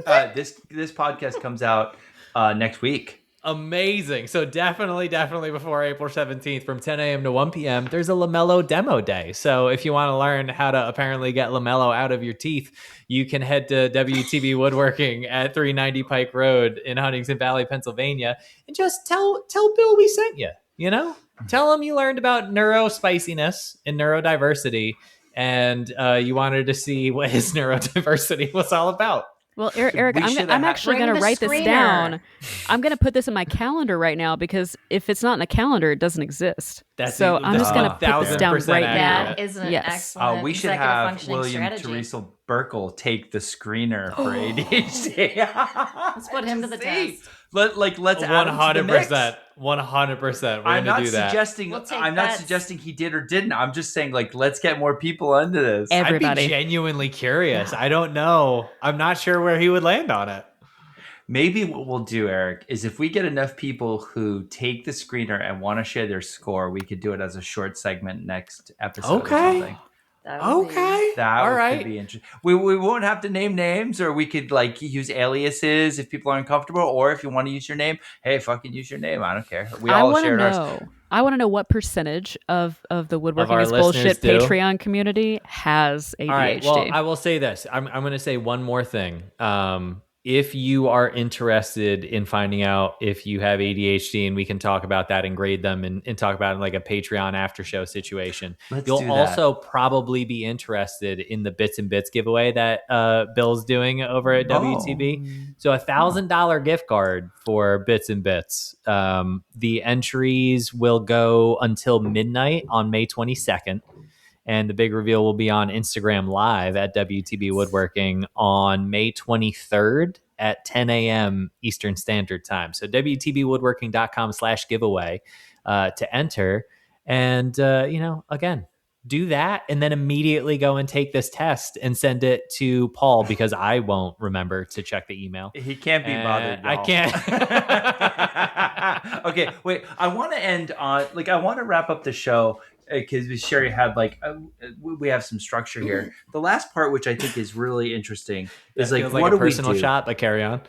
that. This podcast comes out next week. Amazing. So definitely before April 17th from 10 a.m. to 1 p.m. there's a LaMelo demo day. So if you want to learn how to apparently get LaMelo out of your teeth, you can head to WTB Woodworking at 390 Pike Road in Huntington Valley, Pennsylvania, and just tell Bill we sent you, you know? Tell him you learned about neurospiciness and neurodiversity and you wanted to see what his neurodiversity was all about. Well, Eric, I'm actually going to write this down. I'm going to put this in my calendar right now because if it's not in the calendar, it doesn't exist. So I'm just going to put this down right now. That is an excellent. We should have William Teresa Burkle take the screener for ADHD. Let's put him to the test. Let's add him to the mix. 100%. I'm not suggesting he did or didn't. I'm just saying, like, let's get more people into this. Everybody. I'd be genuinely curious. I don't know. I'm not sure where he would land on it. Maybe what we'll do, Eric, is if we get enough people who take the screener and want to share their score, we could do it as a short segment next episode. Okay. Or something. That could be interesting. We won't have to name names, or we could like use aliases if people aren't comfortable, or if you want to use your name, hey, fucking use your name. I don't care. I want to know what percentage of the Woodworking is Bullshit Patreon community has ADHD. All right, well, I will say this. I'm going to say one more thing. If you are interested in finding out if you have ADHD, and we can talk about that and grade them and talk about it in like a Patreon after show situation, you'll also probably be interested in the Bits and Bits giveaway that Bill's doing over at WTB. So $1,000 gift card for Bits and Bits. The entries will go until midnight on May 22nd. And the big reveal will be on Instagram Live at WTB Woodworking on May 23rd at 10 a.m. Eastern Standard Time. So WTBwoodworking.com/giveaway to enter. And, again, do that and then immediately go and take this test and send it to Paul because I won't remember to check the email. He can't be bothered. I can't. Okay, wait. I want to end on, I want to wrap up the show because Sherry had we have some structure here. The last part, which I think is really interesting, is like what do we do? Personal shot, but carry on.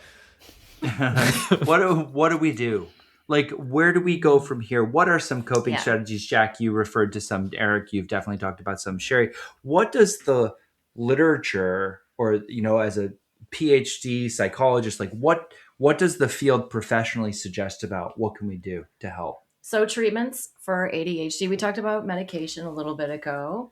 What do we do? Like, where do we go from here? What are some coping strategies? Jack, you referred to some. Eric, you've definitely talked about some. Sherry, what does the literature, or as a PhD psychologist, what does the field professionally suggest about what can we do to help? So treatments for ADHD, we talked about medication a little bit ago.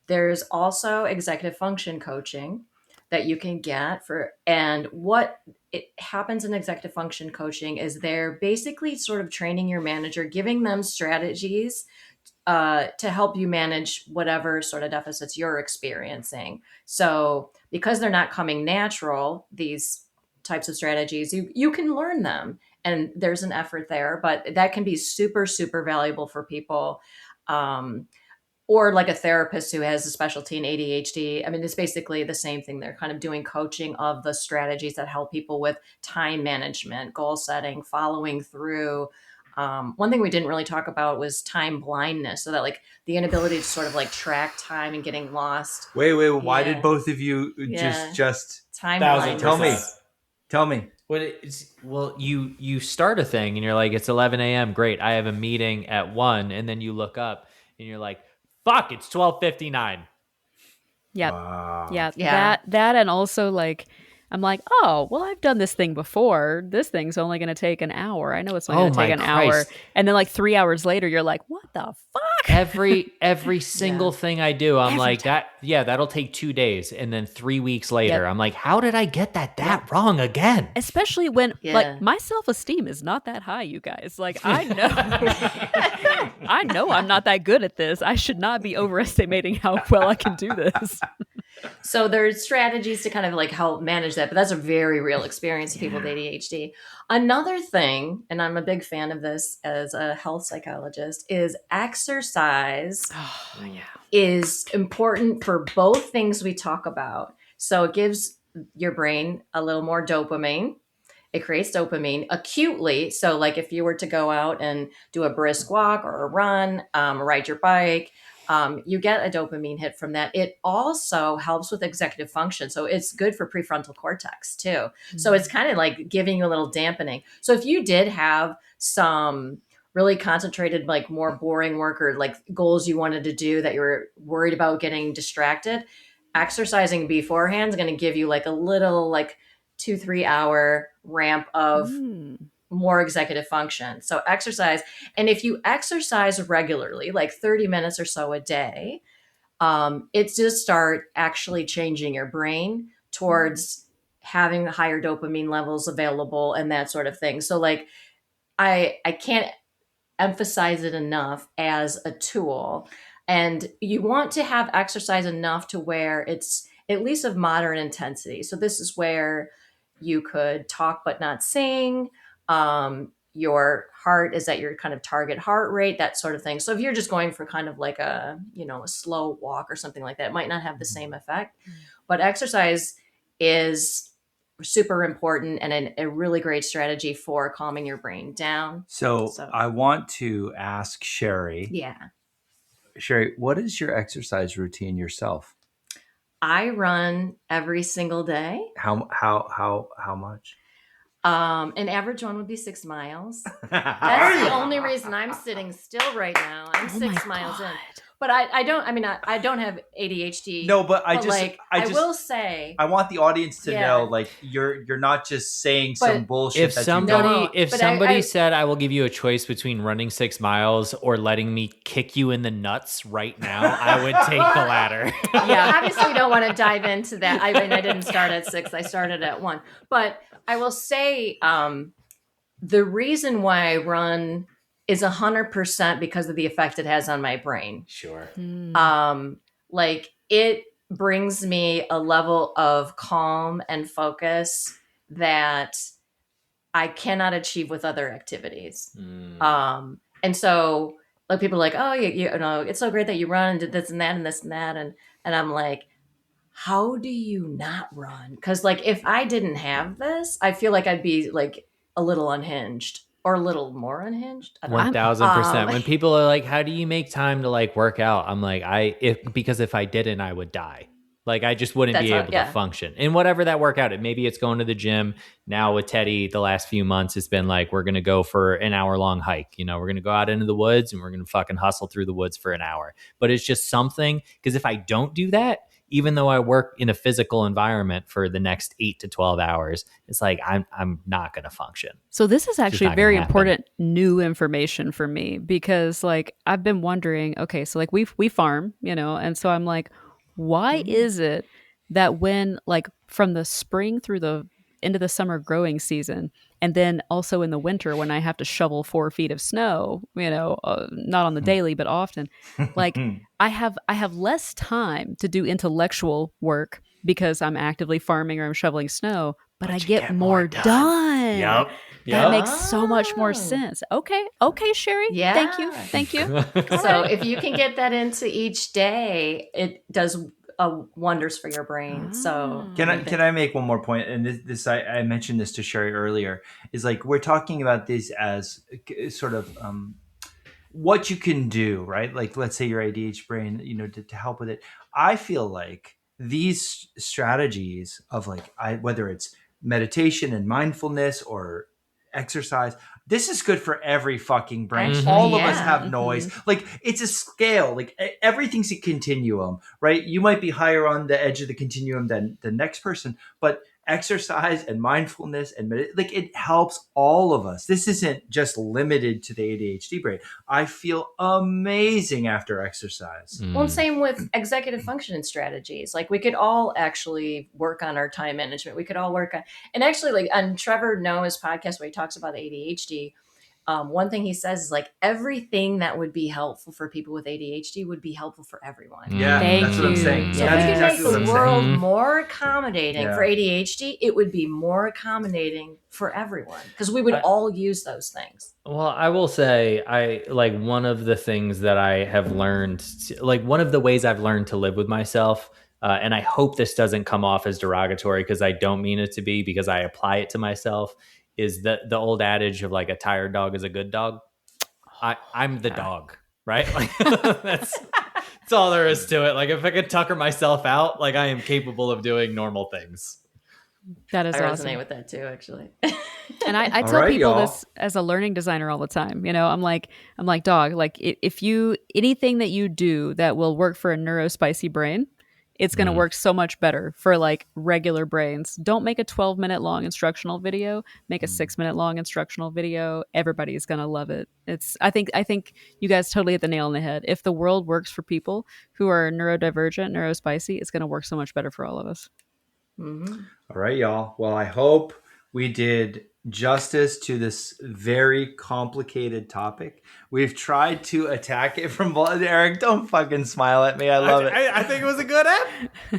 There's also executive function coaching that you can get and what it happens in executive function coaching is they're basically sort of training your manager, giving them strategies to help you manage whatever sort of deficits you're experiencing. So because they're not coming natural, these types of strategies, you can learn them. And there's an effort there, but that can be super, super valuable for people. Or like a therapist who has a specialty in ADHD. I mean, it's basically the same thing. They're kind of doing coaching of the strategies that help people with time management, goal setting, following through. One thing we didn't really talk about was time blindness. So that the inability to sort of track time and getting lost. Wait. Why did both of you just time blindness? Tell me. Well, you start a thing and you're like, it's 11 a.m. Great. I have a meeting at 1. And then you look up and you're like, fuck, it's 12:59. Yeah. Wow. Yeah. That and also I'm like, oh, well, I've done this thing before. This thing's only going to take an hour. I know it's only Oh going to take my an hour. Christ. And then like 3 hours later, you're like, what the fuck? Every single thing I do, I'm Every like time. that'll take 2 days. And then 3 weeks later, Yep. I'm like, how did I get that wrong again? Especially when Yeah. like my self-esteem is not that high, you guys. Like I know I know I'm not that good at this. I should not be overestimating how well I can do this. So there's strategies to kind of like help manage that, but that's a very real experience of people with ADHD. Another thing, and I'm a big fan of this as a health psychologist, is exercise Oh, yeah. is important for both things we talk about. So it gives your brain a little more dopamine. It creates dopamine acutely. So, like if you were to go out and do a brisk walk or a run, ride your bike, you get a dopamine hit from that. It also helps with executive function. So, it's good for prefrontal cortex too. Mm-hmm. So, it's kind of like giving you a little dampening. So, if you did have some really concentrated, like more boring work or like goals you wanted to do that you were worried about getting distracted, exercising beforehand is going to give you like a little like 2-3 hour ramp of more executive function. So exercise. And if you exercise regularly, like 30 minutes or so a day, it's just start actually changing your brain towards having higher dopamine levels available and that sort of thing. So like, I can't emphasize it enough as a tool. And you want to have exercise enough to where it's at least of moderate intensity. So this is where you could talk but not sing. Your heart is at your kind of target heart rate, that sort of thing. So if you're just going for kind of like a slow walk or something like that, it might not have the same effect. But exercise is super important and a really great strategy for calming your brain down. So I want to ask Sherry. Yeah. Sherry, what is your exercise routine yourself? I run every single day. How much? An average one would be 6 miles. That's the only reason I'm sitting still right now. I'm 6 miles in. But I don't have ADHD. No, but I will say, I want the audience to know, like, you're not just saying some bullshit. If somebody said, I will give you a choice between running 6 miles or letting me kick you in the nuts right now, I would take the latter. Yeah, obviously you don't want to dive into that. I mean, I didn't start at 6. I started at 1. But I will say the reason why I run is 100% because of the effect it has on my brain. Sure. Like it brings me a level of calm and focus that I cannot achieve with other activities. And so like people are like, oh, you know, it's so great that you run and did this and that and this and that. And I'm like, how do you not run? Because like if I didn't have this, I feel like I'd be like a little unhinged. Or a little more unhinged. 1000%. When people are like, how do you make time to like work out? I'm like, because if I didn't, I would die. Like I just wouldn't be able to function. And whatever that workout, maybe it's going to the gym. Now with Teddy, the last few months, it's been like, we're going to go for an hour-long hike. You know, we're going to go out into the woods and we're going to fucking hustle through the woods for an hour. But it's just something, because if I don't do that, even though I work in a physical environment for the next 8 to 12 hours, it's like I'm not going to function. So this is actually very important new information for me because like I've been wondering, okay, so like we farm, you know, and so I'm like, why is it that when like from the spring through the into the summer growing season, and then also in the winter when I have to shovel 4 feet of snow, you know, not on the daily, but often, like I have less time to do intellectual work because I'm actively farming or I'm shoveling snow, but I get more done. Yep. That makes so much more sense. Okay, Sherry. Yeah. Thank you. So if you can get that into each day, it does wonders for your brain. So can I make one more point? And this I mentioned this to Sherry earlier, is like we're talking about this as sort of what you can do, right? Like let's say your ADHD brain, you know, to help with it. I feel like these strategies of like whether it's meditation and mindfulness or exercise, this is good for every fucking brain. Actually, all of us have noise. Like it's a scale, like everything's a continuum, right? You might be higher on the edge of the continuum than the next person, but exercise and mindfulness and like it helps all of us. This isn't just limited to the ADHD brain. I feel amazing after exercise. Well, and same with executive functioning strategies. Like we could all actually work on our time management. We could all work on, and actually, like on Trevor Noah's podcast where he talks about ADHD, one thing he says is like everything that would be helpful for people with ADHD would be helpful for everyone. Yeah, Thank that's what I'm you. saying. So That's if we could exactly make what the I'm world saying. more accommodating for ADHD, it would be more accommodating for everyone because we would all use those things. Well, I will say, I like one of the things that I have learned, like one of the ways I've learned to live with myself, and I hope this doesn't come off as derogatory because I don't mean it to be, because I apply it to myself, is the old adage of like a tired dog is a good dog. I'm the dog, right? Like that's all there is to it. Like if I could tucker myself out, like I am capable of doing normal things. That is I awesome. resonate with that too, actually. And I All tell right, people y'all. this as a learning designer all the time. You know, I'm like, dog, like if you, anything that you do that will work for a neurospicy brain, it's going to work so much better for like regular brains. Don't make a 12-minute long instructional video, make a 6-minute long instructional video. Everybody's going to love it. I think you guys totally hit the nail on the head. If the world works for people who are neurodivergent, neurospicy, it's going to work so much better for all of us. Mm-hmm. All right, y'all. Well, I hope we did justice to this very complicated topic. We've tried to attack it from both. Eric, don't fucking smile at me. I love it. I think it was a good app.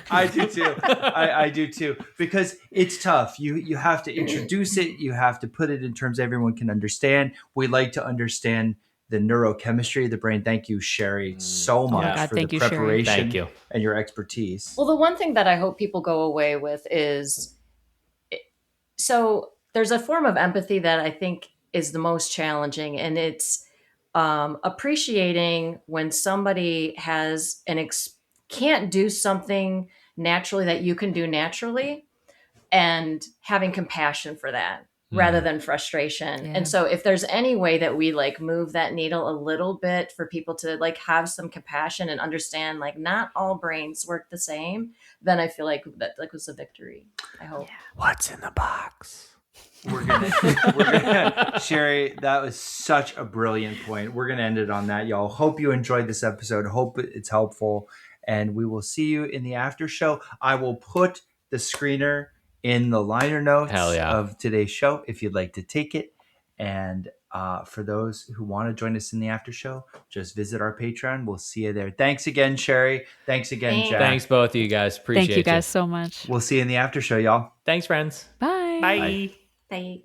I do too. I do too. Because it's tough. You have to introduce it. You have to put it in terms everyone can understand. We like to understand the neurochemistry of the brain. Thank you, Sherry, so much God, for thank the you, Sherry. preparation Thank you. and your expertise. Well, the one thing that I hope people go away with is, so there's a form of empathy that I think is the most challenging, and it's appreciating when somebody has can't do something naturally that you can do naturally, and having compassion for that rather than frustration. Yeah. And so if there's any way that we like move that needle a little bit for people to like have some compassion and understand like not all brains work the same, then I feel like that like was a victory. I hope. What's in the box? We're gonna Sherry, that was such a brilliant point. We're gonna end it on that, y'all. Hope you enjoyed this episode. Hope it's helpful, and we will see you in the after show. I will put the screener in the liner notes of today's show if you'd like to take it. And for those who want to join us in the after show, just visit our Patreon. We'll see you there. Thanks again, Sherry. Thanks again, Jack. Thanks both of you guys. Appreciate Thank you guys so much. We'll see you in the after show, y'all. Thanks, friends. Bye. Bye. Bye.